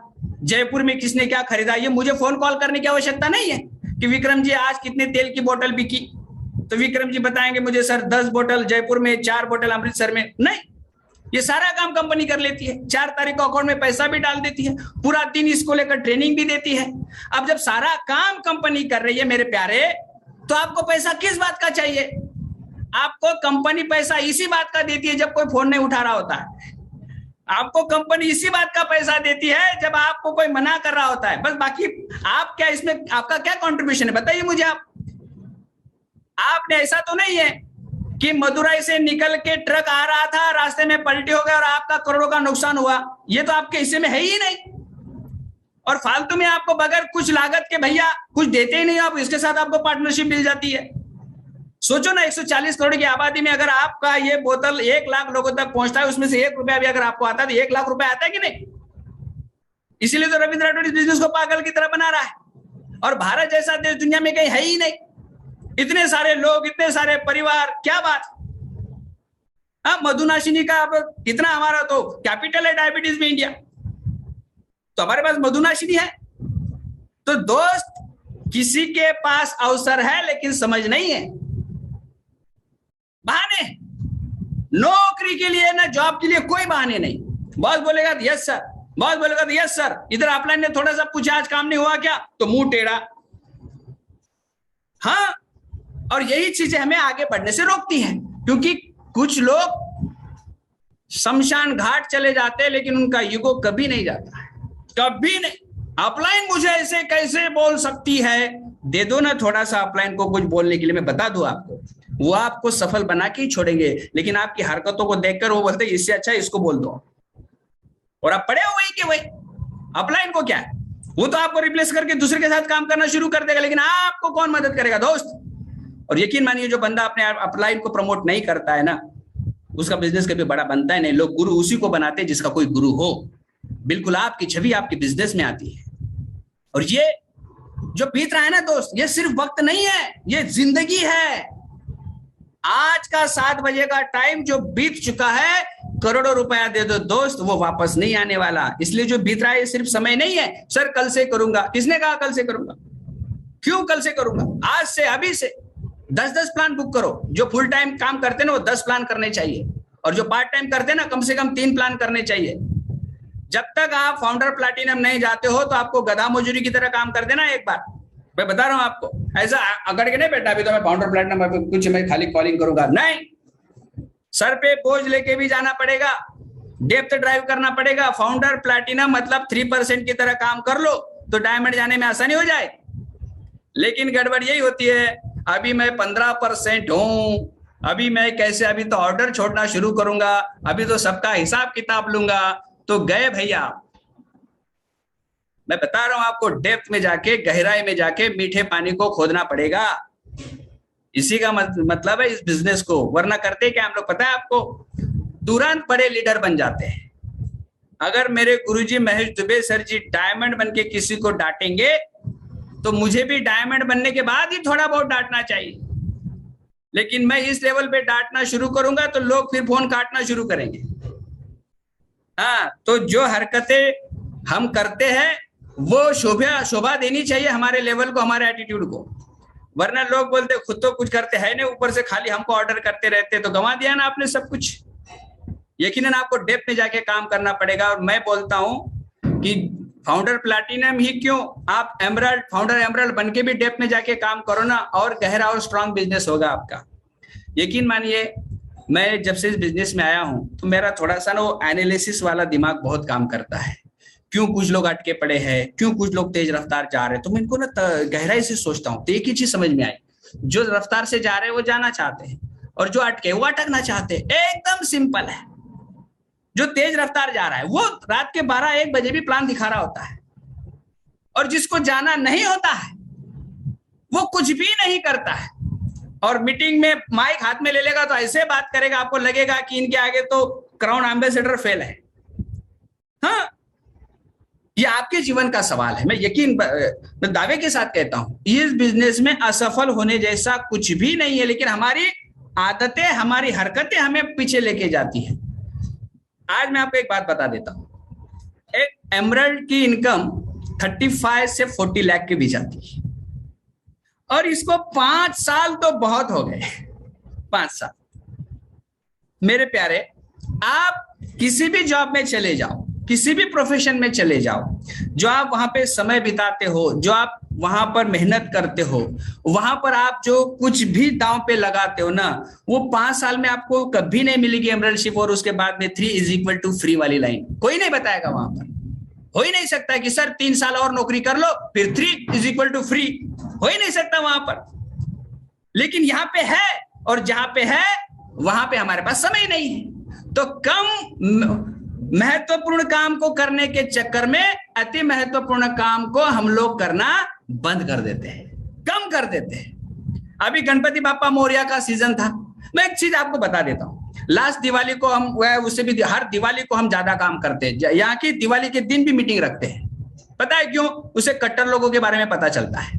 जयपुर में किसने क्या खरीदा। ये मुझे फोन कॉल करने की आवश्यकता नहीं है कि विक्रम जी आज कितने तेल की बोतल बिकी, तो विक्रम जी बताएंगे मुझे सर 10 बोतल जयपुर में, 4 बोतल अमृतसर में। नहीं, ये सारा काम कंपनी कर लेती है। 4 तारीख को अकाउंट में पैसा भी डाल देती है, पूरा दिन इसको लेकर ट्रेनिंग भी देती है। अब जब सारा काम कंपनी कर रही है मेरे प्यारे, तो आपको पैसा किस बात का चाहिए? आपको कंपनी पैसा इसी बात का देती है जब कोई फोन नहीं उठा रहा होता है। आपको कंपनी इसी बात का पैसा देती है जब आपको कोई मना कर रहा होता है, बस। बाकी आप क्या इसमें, आपका क्या कंट्रीब्यूशन है बताइए मुझे। आपने ऐसा तो नहीं है कि मदुरई से निकल के ट्रक आ रहा था, रास्ते में पलटी हो गया और आपका करोड़ों का नुकसान हुआ। ये तो आपके हिस्से में है ही नहीं। और फालतू में आपको बगैर कुछ लागत के भैया कुछ देते ही नहीं आप, इसके साथ आपको पार्टनरशिप मिल जाती है। सोचो ना, 140 करोड़ की आबादी में अगर आपका ये बोतल 1 लाख लोगों तक पहुंचता है, उसमें से 1 रुपया भी अगर आपको आता है तो 1 लाख रुपया आता है कि नहीं? इसीलिए तो रविंद्र राठौड़ इस बिजनेस को पागल की तरह बना रहा है। और भारत जैसा देश दुनिया में कहीं है ही नहीं। इतने सारे लोग, इतने सारे परिवार, क्या बात। मधुनाशिनी का अब इतना, हमारा तो कैपिटल है डायबिटीज में इंडिया, तो हमारे पास मधुनाशिनी है। तो दोस्त, किसी के पास अवसर है लेकिन समझ नहीं है। बहाने, नौकरी के लिए ना जॉब के लिए कोई बहाने नहीं। बॉस बोलेगा यस सर, बॉस बोलेगा यस सर, इधर अपलाइन ने थोड़ा सा पूछा आज काम नहीं हुआ क्या, तो मुंह टेढ़ा। हाँ, और यही चीजें हमें आगे बढ़ने से रोकती हैं, क्योंकि कुछ लोग शमशान घाट चले जाते हैं लेकिन उनका ईगो कभी नहीं जाता है, कभी नहीं। अपलाइन मुझे ऐसे कैसे बोल सकती है, दे दो ना थोड़ा सा अपलाइन को कुछ बोलने के लिए, मैं बता दूं आपको, वो आपको सफल बना के ही छोड़ेंगे। लेकिन आपकी हरकतों को देखकर वो बोलते इससे अच्छा इसको बोल दो, और आप पड़े हो वही के वही। अपलाइन को क्या है, वो तो आपको रिप्लेस करके दूसरे के साथ काम करना शुरू कर देगा, लेकिन आपको कौन मदद करेगा दोस्त। और यकीन मानिए, जो बंदा अपने अपलाइन को प्रमोट नहीं करता है ना, उसका बिजनेस कभी बड़ा बनता है नहीं। लोग गुरु उसी को बनाते हैं जिसका कोई गुरु हो। बिल्कुल आपकी छवि आपके बिजनेस में आती है। और ये जो बीत रहा है ना दोस्त, ये सिर्फ वक्त नहीं है, ये जिंदगी है। आज का 7 बजे का टाइम जो बीत चुका है, करोड़ों रुपया दे दो दोस्त, वो वापस नहीं आने वाला। इसलिए जो बीत रहा है ये सिर्फ समय नहीं है। सर कल से करूंगा, किसने कहा कल से करूंगा? क्यों कल से करूंगा? आज से, अभी से 10-10 प्लान बुक करो। जो फुल टाइम काम करते हैं ना, वो 10 प्लान करने चाहिए, और जो पार्ट टाइम करते हैं ना, कम से कम 3 प्लान करने चाहिए। जब तक आप फाउंडर प्लैटिनम नहीं जाते हो तो आपको गधा मजूरी की तरह काम कर देना। एक बार मैं बता रहा हूं आपको, ऐसा अकड़ के नहीं बैठा अभी तो मैं फाउंडर प्लैटिनम कुछ मैं खाली कॉलिंग करूंगा, नहीं। सर पे बोझ लेके भी जाना पड़ेगा, डेप्थ ड्राइव करना पड़ेगा। फाउंडर प्लैटिनम मतलब 3% की तरह काम कर लो तो डायमंड जाने में आसानी हो जाए। लेकिन गड़बड़ यही होती है, अभी मैं 15% हूं, अभी मैं कैसे, अभी तो ऑर्डर छोड़ना शुरू करूंगा, अभी तो सबका हिसाब किताब लूंगा, तो गए भैया। मैं बता रहा हूं आपको, डेप्थ में जाके, गहराई में जाके मीठे पानी को खोदना पड़ेगा। इसी का मतलब है इस बिजनेस को। वरना करते क्या हम लोग, पता है आपको, तुरंत बड़े लीडर बन जाते हैं। अगर मेरे गुरुजी महेश दुबे सर जी डायमंड बन के किसी को डांटेंगे तो मुझे भी डायमंड बनने के बाद ही थोड़ा बहुत डांटना चाहिए। लेकिन मैं इस लेवल पे डांटना शुरू करूंगा तो लोग फिर फोन काटना शुरू करेंगे। हाँ, तो जो हरकतें हम करते हैं वो शोभा देनी चाहिए हमारे लेवल को, हमारे एटीट्यूड को। वरना लोग बोलते खुद तो कुछ करते हैं नहीं, ऊपर से खाली हमको ऑर्डर करते रहते, तो गंवा दिया ना आपने सब कुछ। यकीनन आपको डेप्थ में जाके काम करना पड़ेगा। और मैं बोलता हूं कि फाउंडर प्लैटिनम ही क्यों, आप एमरल्ड, फाउंडर एमरल्ड बन के भी डेप्थ में जाके काम करो ना, और गहरा और स्ट्रांग बिजनेस होगा आपका। यकीन मानिए, मैं जब से इस बिजनेस में आया हूं तो मेरा थोड़ा सा ना वो एनालिसिस वाला दिमाग बहुत काम करता है। क्यों कुछ लोग अटके पड़े हैं, क्यों कुछ लोग तेज रफ्तार जा रहे हैं, तो मैं इनको ना गहराई से सोचता हूँ। तो एक ही चीज समझ में आई, जो रफ्तार से जा रहे हैं वो जाना चाहते हैं, और जो अटके वो अटकना चाहते हैं। एकदम सिंपल है। जो तेज रफ्तार जा रहा है वो रात के 12-1 बजे भी प्लान दिखा रहा होता है, और जिसको जाना नहीं होता है वो कुछ भी नहीं करता है, और मीटिंग में माइक हाथ में ले लेगा तो ऐसे बात करेगा, आपको लगेगा कि इनके आगे तो क्राउन एम्बेसडर फेल है। हाँ, ये आपके जीवन का सवाल है। मैं दावे के साथ कहता हूं, इस बिजनेस में असफल होने जैसा कुछ भी नहीं है, लेकिन हमारी आदतें, हमारी हरकतें हमें पीछे लेके जाती है। आज मैं आपको एक बात बता देता हूं, एक एमरल्ड की इनकम 35 से 40 लाख के बीच आती है, और इसको 5 साल तो बहुत हो गए, 5 साल। मेरे प्यारे, आप किसी भी जॉब में चले जाओ, किसी भी प्रोफेशन में चले जाओ, जो आप वहां पे समय बिताते हो, जो आप वहां पर मेहनत करते हो, वहां पर आप जो कुछ भी दांव पे लगाते हो ना, वो 5 साल में आपको कभी नहीं मिलेगी एमरल्डशिप। और उसके बाद में 3 = फ्री वाली लाइन कोई नहीं बताएगा वहां पर। हो ही नहीं सकता कि सर 3 साल और नौकरी कर लो फिर 3 = फ्री, हो ही नहीं सकता वहां पर। लेकिन यहां पे है, और जहां पे है वहां पे हमारे पास समय नहीं है। तो कम महत्वपूर्ण काम को करने के चक्कर में अति महत्वपूर्ण काम को हम लोग करना बंद कर देते हैं, कम कर देते हैं। अभी गणपति बापा मोरया का सीजन था। मैं एक चीज आपको बता देता हूं, लास्ट दिवाली को हम, उससे भी हर दिवाली को हम ज्यादा काम करते हैं। यहाँ की दिवाली के दिन भी मीटिंग रखते हैं। पता है क्यों? उसे कट्टर लोगों के बारे में पता चलता है।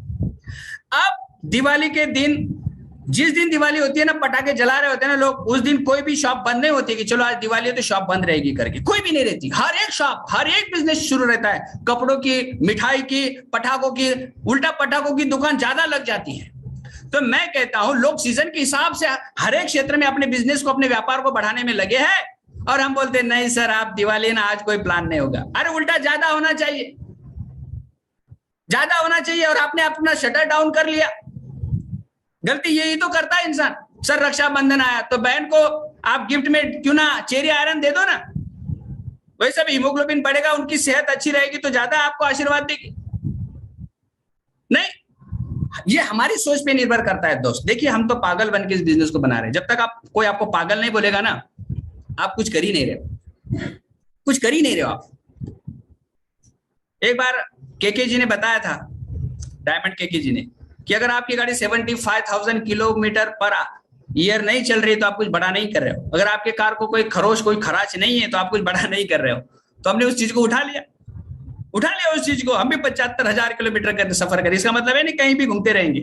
अब दिवाली के दिन, जिस दिन दिवाली होती है ना, पटाखे जला रहे होते हैं ना लोग, उस दिन कोई भी शॉप बंद नहीं होती कि चलो आज दिवाली है तो शॉप बंद रहेगी करके, कोई भी नहीं रहती। हर एक शॉप, हर एक बिजनेस शुरू रहता है। कपड़ों की, मिठाई की, पटाखों की, उल्टा पटाखों की दुकान ज्यादा लग जाती है। तो मैं कहता हूं, लोग सीजन के हिसाब से हर एक क्षेत्र में अपने बिजनेस को, अपने व्यापार को बढ़ाने में लगे हैं, और हम बोलते हैं नहीं सर आप दिवाली ना, आज कोई प्लान नहीं होगा। अरे उल्टा ज्यादा होना चाहिए, ज्यादा होना चाहिए, और आपने अपना शटर डाउन कर लिया। गलती यही तो करता है इंसान। सर रक्षाबंधन आया तो बहन को आप गिफ्ट में क्यों ना चेरी आयरन दे दो ना, वैसे भी हीमोग्लोबिन बढ़ेगा, उनकी सेहत अच्छी रहेगी तो ज्यादा आपको आशीर्वाद देगी। नहीं, ये हमारी सोच पे निर्भर करता है दोस्त। देखिए हम तो पागल बन के इस बिजनेस को बना रहे हैं। जब तक आप, कोई आपको पागल नहीं बोलेगा ना, आप कुछ कर ही नहीं रहे, कुछ कर ही नहीं रहे आप। एक बार केके जी ने बताया था, डायमंड केके जी ने, कि अगर आपकी गाड़ी 75,000 किलोमीटर पर ईयर नहीं चल रही तो आप कुछ बड़ा नहीं कर रहे हो। अगर आपके कार को कोई खरोच, कोई खराच नहीं है तो आप कुछ बड़ा नहीं कर रहे हो। तो हमने उस चीज को उठा लिया उस चीज को। हम भी 75,000 किलोमीटर का सफर करें, इसका मतलब है नहीं कहीं भी घूमते रहेंगे।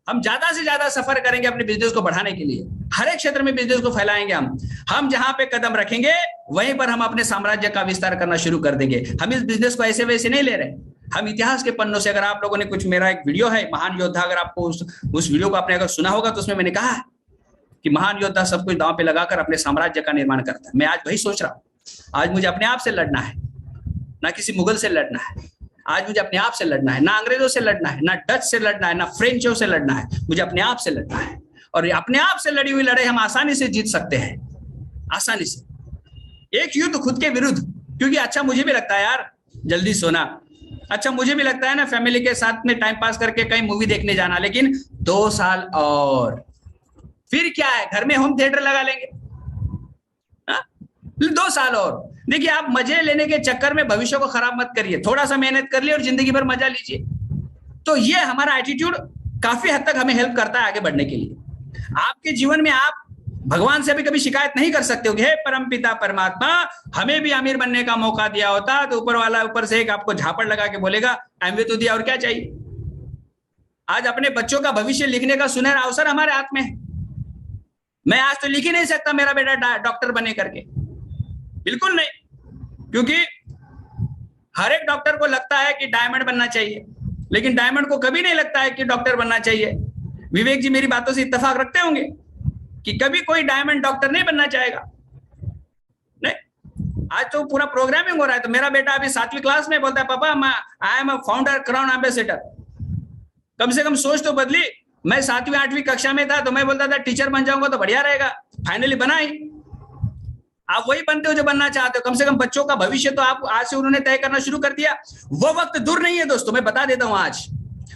हम ज्यादा से ज्यादा सफर करेंगे अपने बिजनेस को बढ़ाने के लिए। हर एक क्षेत्र में बिजनेस को फैलाएंगे हम जहां पे कदम रखेंगे वहीं पर हम अपने साम्राज्य का विस्तार करना शुरू कर देंगे। हम इस बिजनेस को ऐसे वैसे नहीं ले रहे, हम इतिहास के पन्नों से। अगर आप लोगों ने कुछ, मेरा एक वीडियो है महान योद्धा, अगर आपको उस वीडियो को आपने अगर सुना होगा तो उसमें मैंने कहा कि महान योद्धा सब कुछ दांव पे लगाकर अपने साम्राज्य का निर्माण करता है। मैं आज वही सोच रहा हूं। आज मुझे अपने आप से लड़ना है, ना किसी मुगल से लड़ना है। आज मुझे अपने आप से लड़ना है, ना अंग्रेजों से लड़ना है, ना डच से लड़ना है, ना फ्रेंचों से लड़ना है। मुझे अपने आप से लड़ना है, और अपने आप से लड़ी हुई लड़ाई हम आसानी से जीत सकते हैं, आसानी से। एक युद्ध खुद के विरुद्ध, क्योंकि अच्छा मुझे भी लगता है यार जल्दी सोना, अच्छा मुझे भी लगता है ना फैमिली के साथ में टाइम पास करके कहीं मूवी देखने जाना, लेकिन 2 साल और फिर क्या है, घर में होम थिएटर लगा लेंगे। 2 साल और। देखिए आप मजे लेने के चक्कर में भविष्य को खराब मत करिए, थोड़ा सा मेहनत कर लिए और जिंदगी भर मजा लीजिए। तो ये हमारा एटीट्यूड काफी हद तक हमें हेल्प करता है आगे बढ़ने के लिए। आपके जीवन में आप भगवान से भी कभी शिकायत नहीं कर सकते हो कि हे परमपिता परमात्मा, हमें भी अमीर बनने का मौका दिया होता, तो ऊपर वाला ऊपर से एक आपको झापड़ लगा के बोलेगा एमवे तो दिया और क्या चाहिए। आज अपने बच्चों का भविष्य लिखने का सुनहरा अवसर हमारे हाथ में है। मैं आज तो लिख ही नहीं सकता मेरा बेटा डॉक्टर बने करके, बिल्कुल नहीं, क्योंकि हर एक डॉक्टर को लगता है कि डायमंड बनना चाहिए, लेकिन डायमंड को कभी नहीं लगता है कि डॉक्टर बनना चाहिए। विवेक जी मेरी बातों से इत्तेफाक रखते होंगे कि कभी कोई डायमंड डॉक्टर नहीं बनना चाहेगा। नहीं, आज तो पूरा प्रोग्रामिंग हो रहा है। तो मेरा बेटा अभी 7वीं क्लास में बोलता है पापा I am a founder crown ambassador. कम से कम सोच तो बदली। मैं 7वीं 8वीं कक्षा में था तो मैं बोलता था टीचर बन जाऊंगा तो बढ़िया रहेगा, फाइनली बना ही। आप वही बनते हो जो बनना चाहते हो। कम से कम बच्चों का भविष्य तो आप आज से उन्होंने तय करना शुरू कर दिया। वो वक्त दूर नहीं है दोस्तों, मैं बता देता हूं आज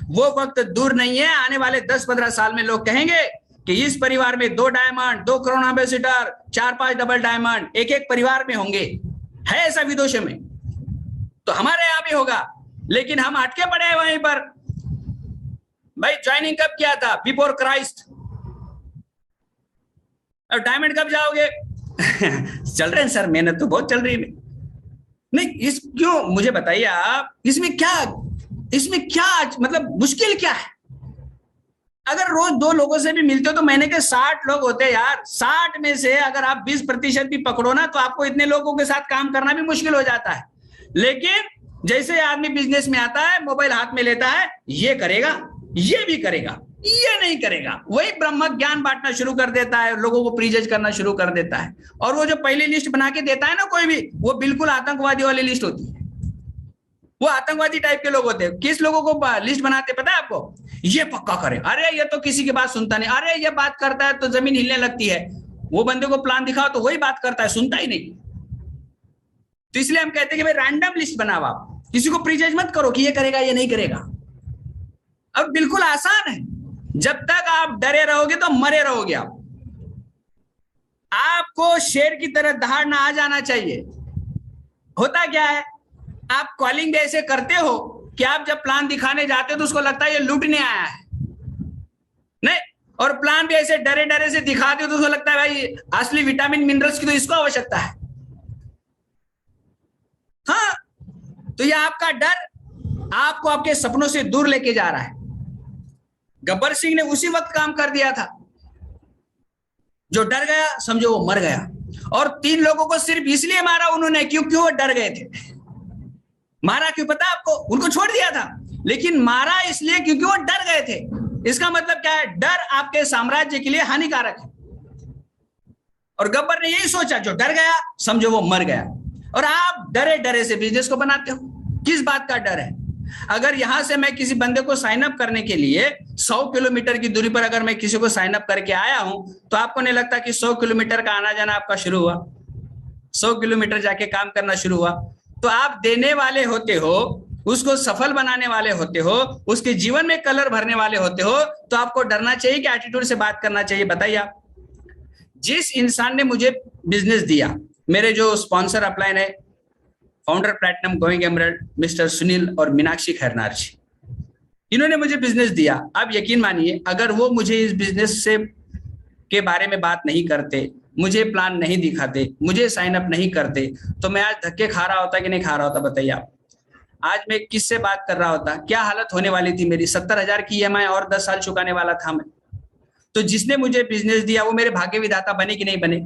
वो वक्त दूर नहीं है। आने वाले 10-15 साल में लोग कहेंगे कि इस परिवार में 2 diamond, 2 crown ambassador, 4-5 double diamond एक एक परिवार में होंगे। है ऐसा विदेशों में, तो हमारे यहां भी होगा। लेकिन हम अटके पड़े हैं वहीं पर। भाई ज्वाइनिंग कब किया था? Before Christ. अब डायमंड कब जाओगे? चल रहे हैं सर, मेहनत तो बहुत चल रही है। नहीं, इस क्यों, मुझे बताइए आप, इसमें क्या, मतलब मुश्किल क्या है? अगर रोज 2 लोगों से भी मिलते हो तो महीने के 60 लोग होते हैं यार। 60 में से अगर आप 20% भी पकड़ो ना, तो आपको इतने लोगों के साथ काम करना भी मुश्किल हो जाता है। लेकिन जैसे आदमी बिजनेस में आता है, मोबाइल हाथ में लेता है, ये करेगा, ये भी करेगा, ये नहीं करेगा, वही ब्रह्म ज्ञान बांटना शुरू कर देता है, लोगों को प्रीजज करना शुरू कर देता है। और वो जो पहली लिस्ट बना के देता है ना कोई भी, वो बिल्कुल आतंकवादी वाली लिस्ट होती है। वो आतंकवादी टाइप के लोग होते हैं। किस लोगों को लिस्ट बनाते पता है आपको? ये पक्का करे, अरे ये तो किसी की बात सुनता नहीं, अरे ये बात करता है तो जमीन हिलने लगती है। वो बंदे को प्लान दिखाओ तो वही बात करता है, सुनता ही नहीं। तो इसलिए हम कहते हैं कि भाई रैंडम लिस्ट बनाओ, आप किसी को प्रीजज मत करो कि ये करेगा ये नहीं करेगा। अब बिल्कुल आसान है, जब तक आप डरे रहोगे तो मरे रहोगे आप। आपको शेर की तरह दहाड़ना आ जाना चाहिए। होता क्या है, आप कॉलिंग भी ऐसे करते हो कि आप जब प्लान दिखाने जाते हो तो उसको लगता है ये लूटने आया है, नहीं, और प्लान भी ऐसे डरे डरे से दिखाते हो तो उसको लगता है भाई असली विटामिन मिनरल्स की तो इसको आवश्यकता है। हाँ, तो ये आपका डर आपको आपके सपनों से दूर लेके जा रहा है। गब्बर सिंह ने उसी वक्त काम कर दिया था। जो डर गया समझो वो मर गया। और 3 लोगों को सिर्फ इसलिए मारा उन्होंने क्योंकि वो डर गए थे। मारा क्यों पता आपको? उनको छोड़ दिया था, लेकिन मारा इसलिए क्योंकि वो डर गए थे। इसका मतलब क्या है? डर आपके साम्राज्य के लिए हानिकारक है। और गब्बर ने यही सोचा, जो डर गया समझो वो मर गया। और आप डरे डरे से बिजनेस को बनाते हो। किस बात का डर है? अगर यहां से मैं किसी बंदे को साइन अप करने के लिए 100 किलोमीटर की दूरी पर अगर मैं किसी को साइन अप करके आया हूं, तो आपको नहीं लगता कि 100 किलोमीटर का आना जाना आपका शुरू हुआ, 100 किलोमीटर जाके काम करना शुरू हुआ। तो आप देने वाले होते हो, उसको सफल बनाने वाले होते हो, उसके जीवन में कलर भरने वाले होते हो, तो आपको डरना चाहिए कि एटीट्यूड से बात करना चाहिए? बताइए आप। जिस इंसान ने मुझे बिजनेस दिया, मेरे जो स्पॉन्सर अपलाइन है, founder platinum going emerald, mister Sunil और मीनाक्षी खैरनार जी, इन्होंने मुझे बिजनेस दिया। आप यकीन मानिए, अगर वो मुझे इस बिजनेस से के बारे में बात नहीं करते, मुझे प्लान नहीं दिखाते, मुझे साइन अप नहीं करते, तो मैं आज धक्के खा रहा होता कि नहीं खा रहा होता? बताइए आप। आज मैं किससे बात कर रहा होता? क्या हालत होने वाली थी मेरी? 70,000 की EMI और 10 साल चुकाने वाला था मैं। तो जिसने मुझे बिजनेस दिया वो मेरे भाग्य विधाता बने कि नहीं बने?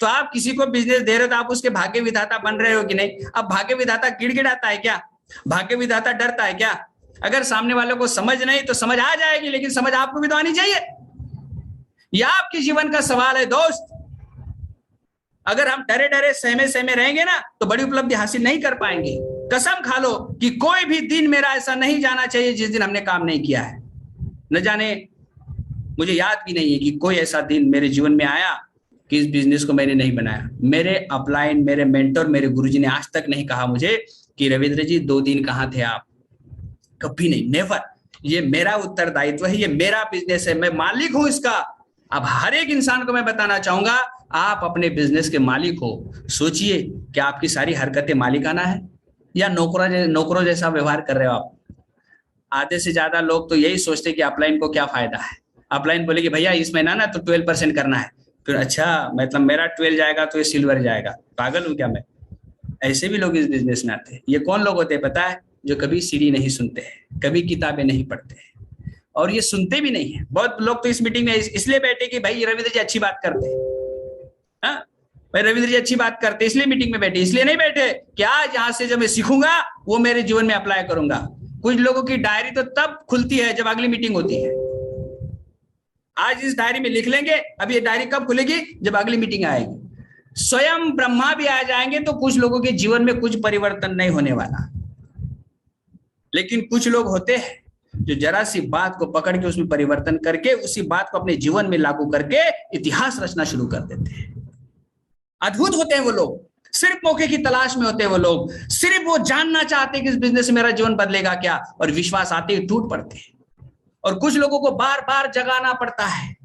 तो आप किसी को बिजनेस दे रहे हो तो आप उसके भाग्य विधाता बन रहे हो कि नहीं? अब भाग्य विधाता गिड़गिड़ाता है क्या? भाग्य विधाता डरता है क्या? अगर सामने वालों को समझ नहीं तो समझ आ जाएगी, लेकिन समझ आपको भी तो आनी चाहिए। यह आपके जीवन का सवाल है दोस्त। अगर हम डरे डरे सहमे सहमे रहेंगे ना, तो बड़ी उपलब्धि हासिल नहीं कर पाएंगे। कसम खा लो कि कोई भी दिन मेरा ऐसा नहीं जाना चाहिए जिस दिन हमने काम नहीं किया है। न जाने, मुझे याद भी नहीं है कि कोई ऐसा दिन मेरे जीवन में आया कि इस बिजनेस को मैंने नहीं बनाया। मेरे अपलाइन, मेरे मेंटर, मेरे गुरुजी ने आज तक नहीं कहा मुझे कि रविंद्र जी 2 दिन कहाँ थे आप। कभी नहीं, नेवर। ये मेरा उत्तरदायित्व है, ये मेरा बिजनेस है, मैं मालिक हूं इसका। अब हर एक इंसान को मैं बताना चाहूंगा, आप अपने बिजनेस के मालिक हो। सोचिए कि आपकी सारी हरकतें मालिकाना है या नौकरों जैसा व्यवहार कर रहे हो आप। आधे से ज्यादा लोग तो यही सोचते कि अपलाइन को क्या फायदा है। अपलाइन बोले कि भैया इस महीना ना तो 12% करना है, फिर अच्छा मतलब मेरा 12 जाएगा तो ये सिल्वर जाएगा। पागल हूं क्या मैं? ऐसे भी लोग इस बिजनेस में आते हैं। ये कौन लोग होते हैं पता है? जो कभी सीडी नहीं सुनते हैं, कभी किताबें नहीं पढ़ते हैं, और ये सुनते भी नहीं है। बहुत लोग तो इस मीटिंग में इसलिए बैठे कि भाई रविंद्र जी अच्छी बात करते हैं। हाँ भाई, रविंद्र जी अच्छी बात करते इसलिए मीटिंग में बैठे, इसलिए नहीं बैठे कि आज यहाँ से जब मैं सीखूंगा वो मेरे जीवन में अप्लाई करूंगा। कुछ लोगों की डायरी तो तब खुलती है जब अगली मीटिंग होती है। आज इस डायरी में लिख लेंगे, अब ये डायरी कब खुलेगी? जब अगली मीटिंग आएगी। स्वयं ब्रह्मा भी आ जाएंगे तो कुछ लोगों के जीवन में कुछ परिवर्तन नहीं होने वाला। लेकिन कुछ लोग होते हैं जो जरा सी बात को पकड़ के उसमें परिवर्तन करके उसी बात को अपने जीवन में लागू करके इतिहास रचना शुरू कर देते हैं। अद्भुत होते हैं वो लोग। सिर्फ मौके की तलाश में होते हैं वो लोग। सिर्फ वो जानना चाहते हैं कि इस बिजनेस से मेरा जीवन बदलेगा क्या, और विश्वास आते ही टूट पड़ते हैं। और कुछ लोगों को बार बार जगाना पड़ता है।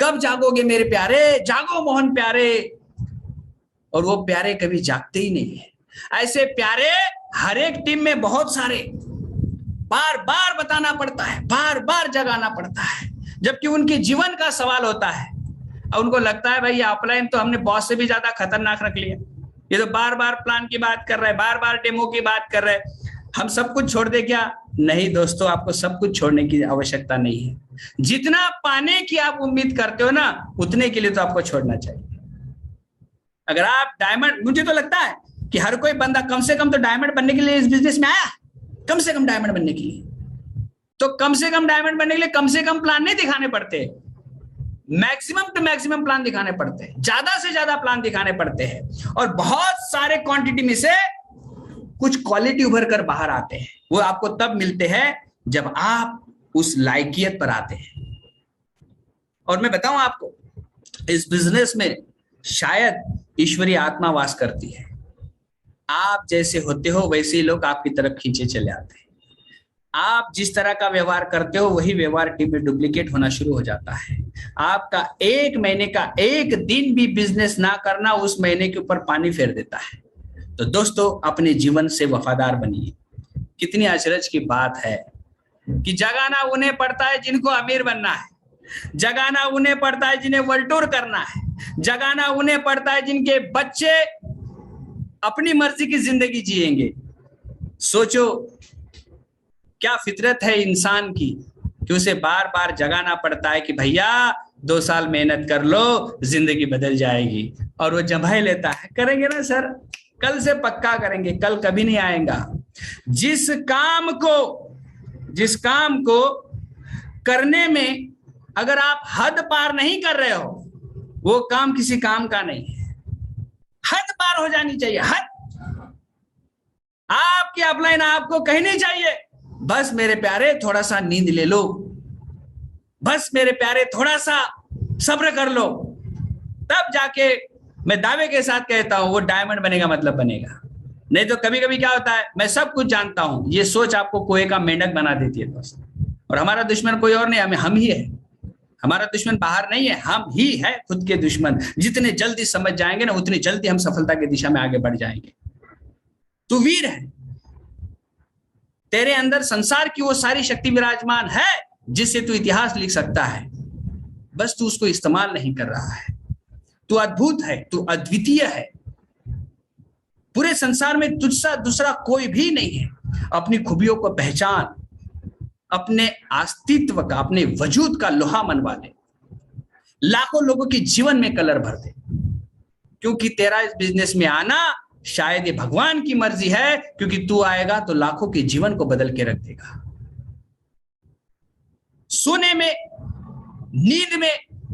कब जागोगे मेरे प्यारे, जागो मोहन प्यारे। और वो प्यारे कभी जागते ही नहीं है। ऐसे प्यारे हर एक टीम में बहुत सारे, बार बार बताना पड़ता है, बार बार जगाना पड़ता है, जबकि उनके जीवन का सवाल होता है। और उनको लगता है भाई ये अपलाइन तो हमने बॉस से भी ज्यादा खतरनाक रख लिया, ये तो बार बार प्लान की बात कर रहा है, बार बार डेमो की बात कर रहा है। हम सब कुछ छोड़ दे क्या? नहीं दोस्तों, आपको सब कुछ छोड़ने की आवश्यकता नहीं है। जितना पाने की आप उम्मीद करते हो ना, उतने के लिए तो आपको छोड़ना चाहिए। अगर आप डायमंड, मुझे तो लगता है कि हर कोई बंदा कम से कम तो डायमंड बनने के लिए इस बिजनेस में आया, कम से कम डायमंड बनने के लिए। तो कम से कम डायमंड बनने के लिए कम से कम प्लान नहीं दिखाने पड़ते, मैक्सिमम टू मैक्सिमम प्लान दिखाने पड़ते हैं, ज्यादा से ज्यादा प्लान दिखाने पड़ते हैं। और बहुत सारे क्वांटिटी में से कुछ क्वालिटी उभर कर बाहर आते हैं। वो आपको तब मिलते हैं जब आप उस लायकियत पर आते हैं। और मैं बताऊं आपको, इस बिजनेस में शायद ईश्वरीय आत्मा वास करती है। आप जैसे होते हो वैसे ही लोग आपकी तरफ खींचे चले आते हैं। आप जिस तरह का व्यवहार करते हो वही व्यवहार टीम में डुप्लीकेट होना शुरू हो जाता है। आपका एक महीने का एक दिन भी बिजनेस ना करना उस महीने के ऊपर पानी फेर देता है। तो दोस्तों, अपने जीवन से वफादार बनिए। कितनी अचरज की बात है कि जगाना उन्हें पड़ता है जिनको अमीर बनना है, जगाना उन्हें पड़ता है जिन्हें वर्ल्ड टूर करना है, जगाना उन्हें पड़ता है जिनके बच्चे अपनी मर्जी की जिंदगी जिएंगे। सोचो क्या फितरत है इंसान की कि उसे बार बार जगाना पड़ता है कि भैया 2 साल मेहनत कर लो, जिंदगी बदल जाएगी। और वो जमाए लेता है, करेंगे ना सर, कल से पक्का करेंगे, कल कभी नहीं आएगा। जिस काम को करने में अगर आप हद पार नहीं कर रहे हो, वो काम किसी काम का नहीं है। हद पार हो जानी चाहिए, हद। आपकी अपलाइन आपको कहनी चाहिए, बस मेरे प्यारे थोड़ा सा नींद ले लो, बस मेरे प्यारे थोड़ा सा सब्र कर लो, तब जाके मैं दावे के साथ कहता हूं वो डायमंड बनेगा, मतलब बनेगा। नहीं तो कभी कभी क्या होता है, मैं सब कुछ जानता हूं, ये सोच आपको कुएं का मेंढक बना देती है दोस्त। और हमारा दुश्मन कोई और नहीं, हम ही है। हमारा दुश्मन बाहर नहीं है, हम ही है खुद के दुश्मन। जितने जल्दी समझ जाएंगे ना, उतनी जल्दी हम सफलता की दिशा में आगे बढ़ जाएंगे। तू वीर है, तेरे अंदर संसार की वो सारी शक्ति विराजमान है जिससे तू इतिहास लिख सकता है, बस तू उसको इस्तेमाल नहीं कर रहा है। तू अद्भुत है, तू अद्वितीय है, पूरे संसार में तुझसा दूसरा कोई भी नहीं है। अपनी खूबियों को पहचान, अपने अस्तित्व का, अपने वजूद का लोहा मनवा दे, लाखों लोगों के जीवन में कलर भर दे। क्योंकि तेरा इस बिजनेस में आना शायद ये भगवान की मर्जी है, क्योंकि तू आएगा तो लाखों के जीवन को बदल के रख देगा। सोने में, नींद में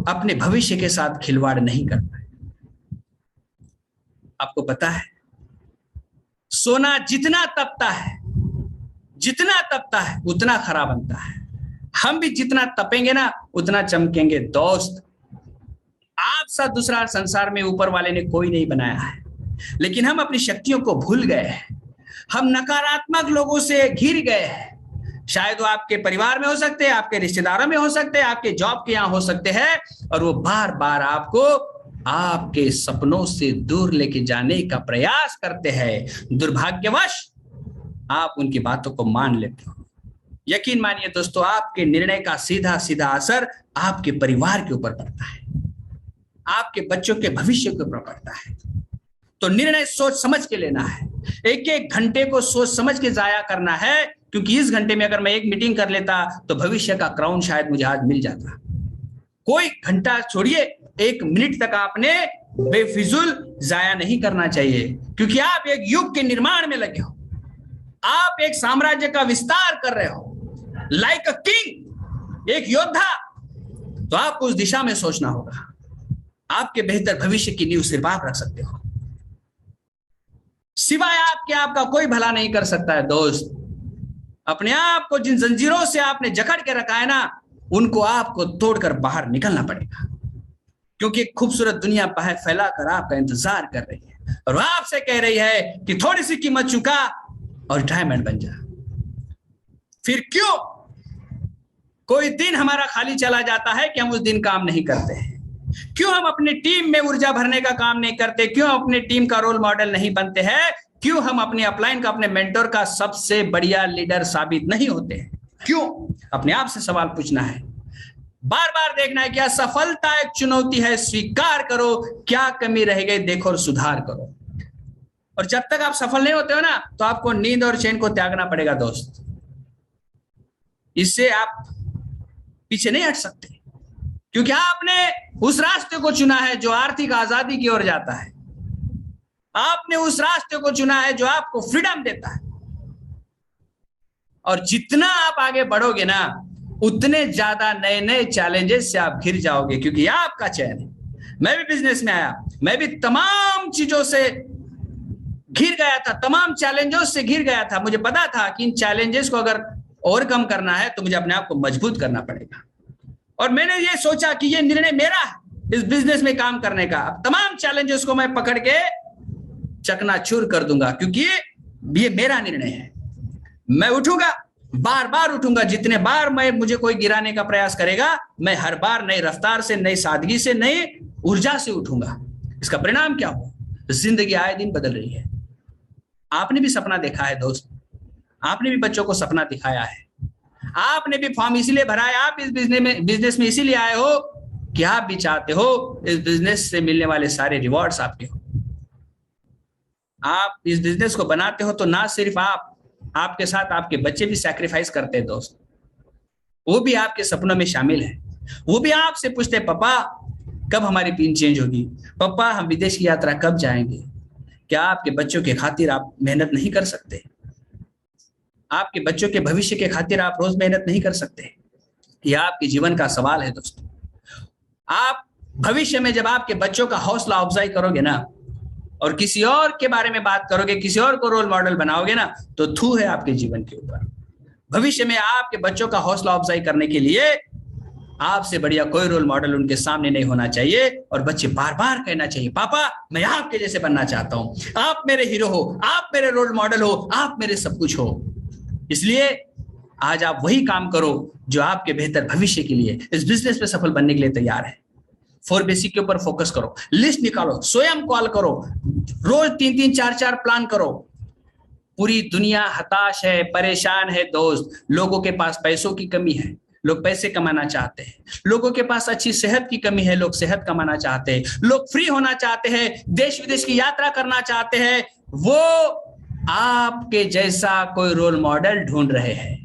अपने भविष्य के साथ खिलवाड़ नहीं करना है। आपको पता है, सोना जितना तपता है उतना खरा बनता है। हम भी जितना तपेंगे ना उतना चमकेंगे दोस्त। आप सा दूसरा संसार में ऊपर वाले ने कोई नहीं बनाया है, लेकिन हम अपनी शक्तियों को भूल गए हैं। हम नकारात्मक लोगों से घिर गए हैं। शायद वो आपके परिवार में हो सकते हैं, आपके रिश्तेदारों में हो सकते हैं, आपके जॉब के यहां हो सकते हैं, और वो बार बार आपको आपके सपनों से दूर लेके जाने का प्रयास करते हैं। दुर्भाग्यवश आप उनकी बातों को मान लेते हो। यकीन मानिए दोस्तों, आपके निर्णय का सीधा सीधा असर आपके परिवार के ऊपर पड़ता है, आपके बच्चों के भविष्य के ऊपर पड़ता है। तो निर्णय सोच समझ के लेना है। एक एक घंटे को सोच समझ के जाया करना है, क्योंकि इस घंटे में अगर मैं एक मीटिंग कर लेता तो भविष्य का क्राउन शायद मुझे आज मिल जाता। कोई घंटा छोड़िए, 1 मिनट तक आपने बेफिजूल जाया नहीं करना चाहिए, क्योंकि आप एक युग के निर्माण में लगे हो, आप एक साम्राज्य का विस्तार कर रहे हो, लाइक अ किंग, एक योद्धा। तो आपको उस दिशा में सोचना होगा। आपके बेहतर भविष्य की नींव सिर्फ आप रख सकते हो, सिवाय आपके आपका कोई भला नहीं कर सकता है दोस्त। अपने आप को जिन जंजीरों से आपने जकड़ के रखा है ना, उनको आपको तोड़कर बाहर निकलना पड़ेगा, क्योंकि एक खूबसूरत दुनिया बाहर फैलाकर आपका इंतजार कर रही है, और वो आपसे कह रही है कि थोड़ी सी कीमत चुका और डायमंड बन जा। फिर क्यों कोई दिन हमारा खाली चला जाता है कि हम उस दिन काम नहीं करते हैं? क्यों हम अपनी टीम में ऊर्जा भरने का काम नहीं करते? क्यों अपनी टीम का रोल मॉडल नहीं बनते हैं? क्यों हम अपने अपलाइन का, अपने मेंटोर का सबसे बढ़िया लीडर साबित नहीं होते हैं? क्यों? अपने आप से सवाल पूछना है, बार बार देखना है। क्या सफलता एक चुनौती है? स्वीकार करो, क्या कमी रह गई देखो और सुधार करो। और जब तक आप सफल नहीं होते हो ना, तो आपको नींद और चैन को त्यागना पड़ेगा दोस्त। इससे आप पीछे नहीं हट सकते, क्योंकि आपने उस रास्ते को चुना है जो आर्थिक आजादी की ओर जाता है। आपने उस रास्ते को चुना है जो आपको फ्रीडम देता है। और जितना आप आगे बढ़ोगे ना, उतने ज्यादा नए नए चैलेंजेस से आप घिर जाओगे, क्योंकि यह आपका चयन है। मैं भी बिजनेस में आया, मैं भी तमाम चीजों से घिर गया था, तमाम चैलेंजों से घिर गया था। मुझे पता था कि इन चैलेंजेस को अगर ओवरकम करना है तो मुझे अपने आप को मजबूत करना पड़ेगा। और मैंने ये सोचा कि ये निर्णय मेरा है इस बिजनेस में काम करने का। अब तमाम चैलेंजेस को मैं पकड़ के चकनाचूर कर दूंगा, क्योंकि ये मेरा निर्णय है। मैं उठूंगा, बार बार उठूंगा। जितने बार मुझे कोई गिराने का प्रयास करेगा, मैं हर बार नई रफ्तार से, नई सादगी से, नई ऊर्जा से उठूंगा। इसका परिणाम क्या हो? जिंदगी आए दिन बदल रही है। आपने भी सपना देखा है दोस्त, आपने भी बच्चों को सपना दिखाया है, आपने भी फॉर्म इसीलिए भरा है, आप इस बिजनेस में इसीलिए आए हो कि आप भी चाहते हो इस बिजनेस से मिलने वाले सारे रिवॉर्ड्स आपके हो। आप इस बिजनेस को बनाते हो तो ना सिर्फ आप, आपके साथ आपके बच्चे भी सैक्रिफाइस करते हैं दोस्त। वो भी आपके सपनों में शामिल है। वो भी आपसे पूछते हैं, पापा कब हमारी पिन चेंज होगी, पापा हम विदेश की यात्रा कब जाएंगे। क्या आपके बच्चों के खातिर आप मेहनत नहीं कर सकते? आपके बच्चों के भविष्य के खातिर आप रोज मेहनत नहीं कर सकते? यह आपके जीवन का सवाल है दोस्तों। आप भविष्य में जब आपके बच्चों का हौसला अफजाई करोगे ना, और किसी और के बारे में बात करोगे, किसी और को रोल मॉडल बनाओगे ना, तो थू है आपके जीवन के ऊपर। भविष्य में आपके बच्चों का हौसला अफजाई करने के लिए आपसे बढ़िया कोई रोल मॉडल उनके सामने नहीं होना चाहिए। और बच्चे बार बार कहना चाहिए, पापा मैं आपके जैसे बनना चाहता हूं, आप मेरे हीरो हो, आप मेरे रोल मॉडल हो, आप मेरे सब कुछ हो। इसलिए आज आप वही काम करो जो आपके बेहतर भविष्य के लिए, इस बिजनेस में सफल बनने के लिए तैयार है। 4 बेसिक के ऊपर फोकस करो, लिस्ट निकालो, स्वयं कॉल करो, रोज 3-3 4-4 प्लान करो। पूरी दुनिया हताश है, परेशान है दोस्त। लोगों के पास पैसों की कमी है, लोग पैसे कमाना चाहते हैं। लोगों के पास अच्छी सेहत की कमी है, लोग सेहत कमाना चाहते हैं। लोग फ्री होना चाहते हैं, देश विदेश की यात्रा करना चाहते हैं। वो आपके जैसा कोई रोल मॉडल ढूंढ रहे हैं।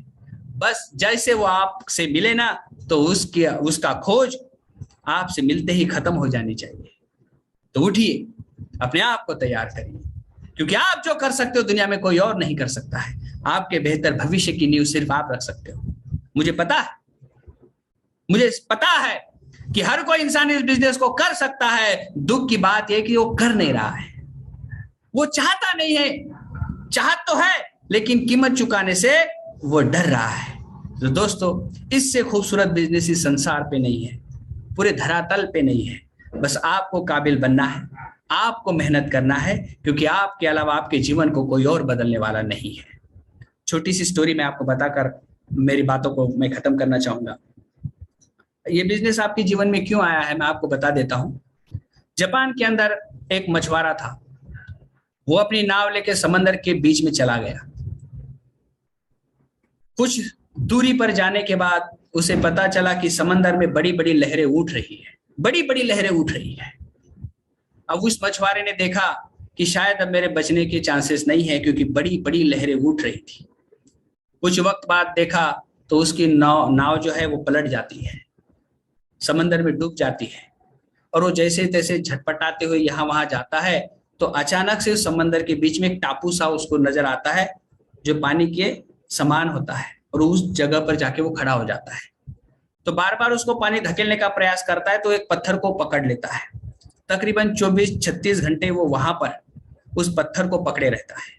बस जैसे वो आपसे मिले ना, तो उसका खोज आपसे मिलते ही खत्म हो जानी चाहिए। तो उठिए, अपने आप को तैयार करिए, क्योंकि आप जो कर सकते हो दुनिया में कोई और नहीं कर सकता है। आपके बेहतर भविष्य की नींव सिर्फ आप रख सकते हो। मुझे पता है कि हर कोई इंसान इस बिजनेस को कर सकता है। दुख की बात यह कि वो कर नहीं रहा है, वो चाहता नहीं है। चाहत तो है, लेकिन कीमत चुकाने से वो डर रहा है। तो दोस्तों, इससे खूबसूरत बिजनेस इस संसार पे नहीं है, पूरे धरातल पे नहीं है। बस आपको काबिल बनना है, आपको मेहनत करना है, क्योंकि आपके अलावा आपके जीवन को कोई और बदलने वाला नहीं है। छोटी सी स्टोरी मैं आपको बताकर मेरी बातों को मैं खत्म करना चाहूंगा। ये बिजनेस आपके जीवन में क्यों आया है, मैं आपको बता देता हूं। जापान के अंदर एक मछुआरा था। वो अपनी नाव लेके समंदर के बीच में चला गया। कुछ दूरी पर जाने के बाद उसे पता चला कि समंदर में बड़ी बड़ी लहरें उठ रही है, बड़ी बड़ी लहरें उठ रही है। अब उस मछुआरे ने देखा कि शायद अब मेरे बचने के चांसेस नहीं है, क्योंकि बड़ी बड़ी लहरें उठ रही थी। कुछ वक्त बाद देखा तो उसकी नाव जो है वो पलट जाती है, समंदर में डूब जाती है। और वो जैसे तैसे झटपटाते हुए यहाँ वहां जाता है, तो अचानक से समंदर के बीच में एक टापू सा उसको नजर आता है, जो पानी के समान होता है। और उस जगह पर जाके वो खड़ा हो जाता है। तो बार बार उसको पानी धकेलने का प्रयास करता है, तो एक पत्थर को पकड़ लेता है। तकरीबन 24-36 घंटे वो वहां पर उस पत्थर को पकड़े रहता है।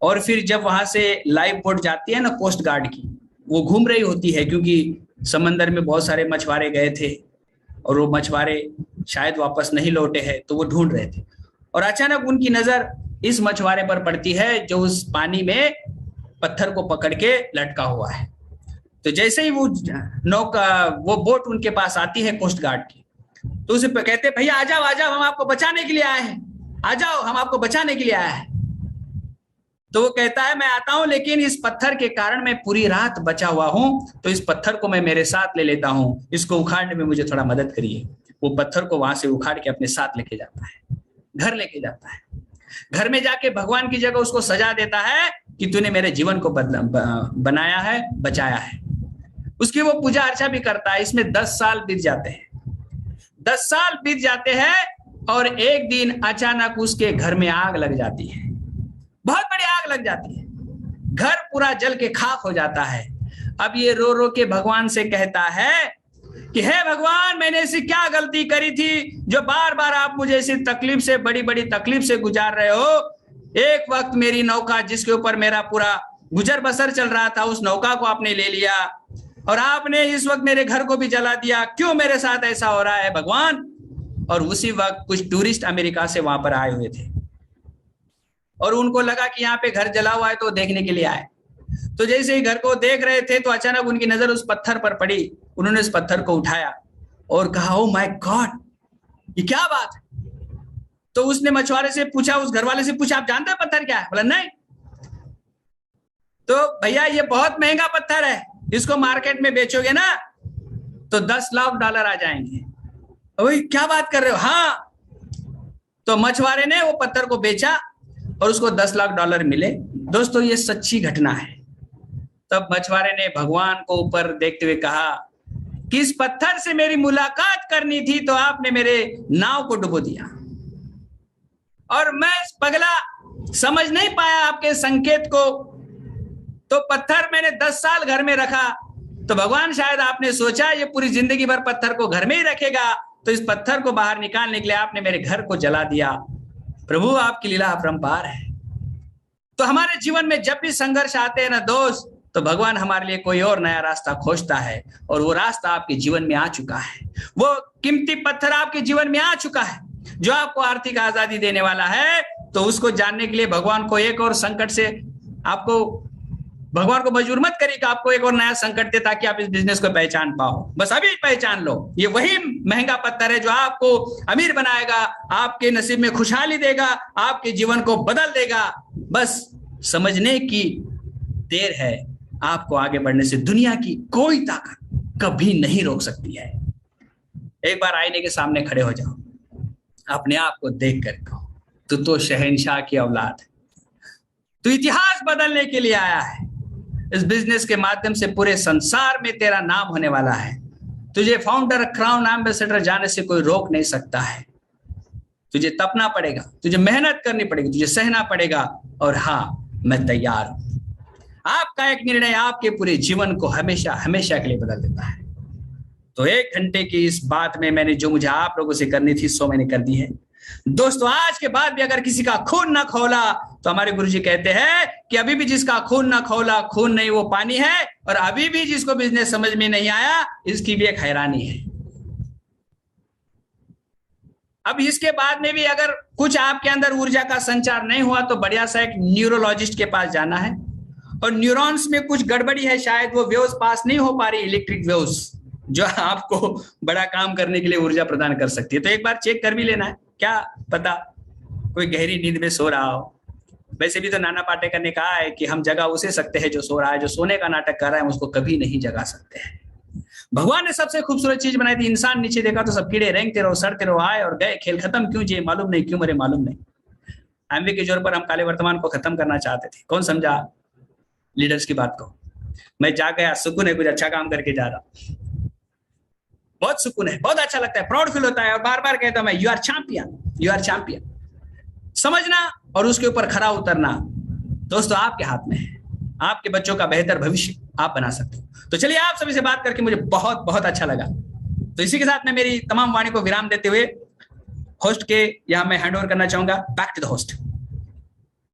और फिर जब वहां से लाइफ बोट जाती है ना, कोस्ट गार्ड की, वो घूम रही होती है, क्योंकि समंदर में बहुत सारे मछुआरे गए थे और वो मछुआरे शायद वापस नहीं लौटे हैं, तो वो ढूंढ रहे थे। और अचानक उनकी नजर इस मछुआरे पर पड़ती है जो उस पानी में पत्थर को पकड़ के लटका हुआ है। तो जैसे ही वो बोट उनके पास आती है कोस्ट गार्ड की, तो उसे कहते, भैया आ जाओ, हम आपको बचाने के लिए आए हैं, आ जाओ, हम आपको बचाने के लिए आए हैं। तो वो कहता है, मैं आता हूं, लेकिन इस पत्थर के कारण मैं पूरी रात बचा हुआ हूं, तो इस पत्थर को मैं मेरे साथ ले लेता हूं, इसको उखाड़ने में मुझे थोड़ा मदद करिए। वो पत्थर को वहां से उखाड़ के अपने साथ लेके जाता है, घर लेके जाता है। घर में जाके भगवान की जगह उसको सजा देता है कि तूने मेरे जीवन को बनाया है, बचाया है। उसकी वो पूजा अर्चा भी करता है। इसमें 10 साल बीत जाते हैं। 10 साल बीत जाते हैं और एक दिन अचानक उसके घर में आग लग जाती है, बहुत बड़ी आग लग जाती है, घर पूरा जल के खाक हो जाता है। अब ये रो रो के भगवान से कहता है कि हे भगवान, मैंने ऐसी क्या गलती करी थी जो बार बार आप मुझे ऐसी तकलीफ से, बड़ी बड़ी तकलीफ से गुजार रहे हो। एक वक्त मेरी नौका जिसके ऊपर मेरा पूरा गुजर बसर चल रहा था, उस नौका को आपने ले लिया और आपने इस वक्त मेरे घर को भी जला दिया। क्यों मेरे साथ ऐसा हो रहा है भगवान? और उसी वक्त कुछ टूरिस्ट अमेरिका से वहां पर आए हुए थे और उनको लगा कि यहाँ पे घर जला हुआ है, तो देखने के लिए आए। तो जैसे ही घर को देख रहे थे तो अचानक उनकी नजर उस पत्थर पर पड़ी। उन्होंने उस पत्थर को उठाया और कहा, ओ माय गॉड, ये क्या बात है? तो उसने मछुआरे से पूछा, उस घर वाले से पूछा, आप जानते हैं पत्थर क्या है? बोला नहीं। तो भैया ये बहुत महंगा पत्थर है, इसको मार्केट में बेचोगे ना तो $10 लाख आ जाएंगे। ओए क्या बात कर रहे हो? हाँ। तो मछुआरे ने वो पत्थर को बेचा और उसको $10 लाख मिले। दोस्तों ये सच्ची घटना है। तब मछुआरे ने भगवान को ऊपर देखते हुए कहा कि इस पत्थर से मेरी मुलाकात करनी थी तो आपने मेरे नाव को डुबो दिया और मैं पगला समझ नहीं पाया आपके संकेत को। तो पत्थर मैंने 10 साल घर में रखा, तो भगवान शायद आपने सोचा ये पूरी जिंदगी भर पत्थर को घर में ही रखेगा, तो इस पत्थर को बाहर निकालने के लिए आपने मेरे घर को जला दिया। प्रभु आपकी लीला अपरंपार है। तो हमारे जीवन में जब भी संघर्ष आते हैं ना दोस्त, तो भगवान हमारे लिए कोई और नया रास्ता खोजता है और वो रास्ता आपके जीवन में आ चुका है। वो कीमती पत्थर आपके जीवन में आ चुका है जो आपको आर्थिक आजादी देने वाला है। तो उसको जानने के लिए भगवान को एक और संकट से भगवान को मजबूर मत करिए कि आपको एक और नया संकट दे ताकि आप इस बिजनेस को पहचान पाओ। बस अभी पहचान लो, ये वही महंगा पत्थर है जो आपको अमीर बनाएगा, आपके नसीब में खुशहाली देगा, आपके जीवन को बदल देगा। बस समझने की देर है। आपको आगे बढ़ने से दुनिया की कोई ताकत कभी नहीं रोक सकती है। एक बार आईने के सामने खड़े हो जाओ, अपने आप को देख कर कहो, तू तो शहंशाह की औलाद है, तू इतिहास बदलने के लिए आया है। इस बिजनेस के माध्यम से पूरे संसार में तेरा नाम होने वाला है। तुझे फाउंडर, क्राउन एम्बेसडर जाने से कोई रोक नहीं सकता है। तुझे तपना पड़ेगा, तुझे मेहनत करनी पड़ेगी, तुझे सहना पड़ेगा। और हाँ, मैं तैयार हूं। आपका एक निर्णय आपके पूरे जीवन को हमेशा हमेशा के लिए बदल देता है। तो 1 घंटे की इस बात में मैंने जो मुझे आप लोगों से करनी थी सो मैंने कर दी है। दोस्तों आज के बाद भी अगर किसी का खून ना खौला, तो हमारे गुरुजी कहते हैं कि अभी भी जिसका खून ना खौला, खून नहीं वो पानी है। और अभी भी जिसको बिजनेस समझ में नहीं आया, इसकी भी एक हैरानी है। अब इसके बाद में भी अगर कुछ आपके अंदर ऊर्जा का संचार नहीं हुआ, तो बढ़िया सा एक न्यूरोलॉजिस्ट के पास जाना है। और न्यूरॉन्स में कुछ गड़बड़ी है, शायद वो वेव्स पास नहीं हो पा रही, इलेक्ट्रिक वेव्स, जो आपको बड़ा काम करने के लिए ऊर्जा प्रदान कर सकती है। तो एक बार चेक कर भी लेना है, क्या पता कोई गहरी नींद में सो रहा हो। वैसे भी तो नाना पाटेकर ने कहा है कि हम जगा उसे सकते हैं जो सो रहा है, जो सोने का नाटक कर रहा है उसको कभी नहीं जगा सकते हैं। भगवान ने सबसे खूबसूरत चीज बनाई थी, इंसान नीचे देखा तो सब कीड़े रेंगते रहो, सड़ते रहो, आए और गए, खेल खत्म क्यों जिए मालूम नहीं, क्यों मरे मालूम नहीं। एमवे के जोर पर हम काले वर्तमान को खत्म करना चाहते थे। कौन समझा लीडर्स की बात को? मैं जा गया, सुकून है, कुछ अच्छा काम करके जा रहा, बहुत सुकून है, बहुत अच्छा लगता है, प्राउड फील होता है। और बार बार कहता हूं मैं, you are champion, you are champion. समझना और उसके ऊपर खरा उतरना दोस्तों आपके हाथ में है। आपके बच्चों का बेहतर भविष्य आप बना सकते हो। तो चलिए, आप सभी से बात करके मुझे बहुत बहुत अच्छा लगा। तो इसी के साथ मैं मेरी तमाम वाणी को विराम देते हुए होस्ट के यहां मैं हैंड ओवर करना चाहूंगा बैक टू द होस्ट।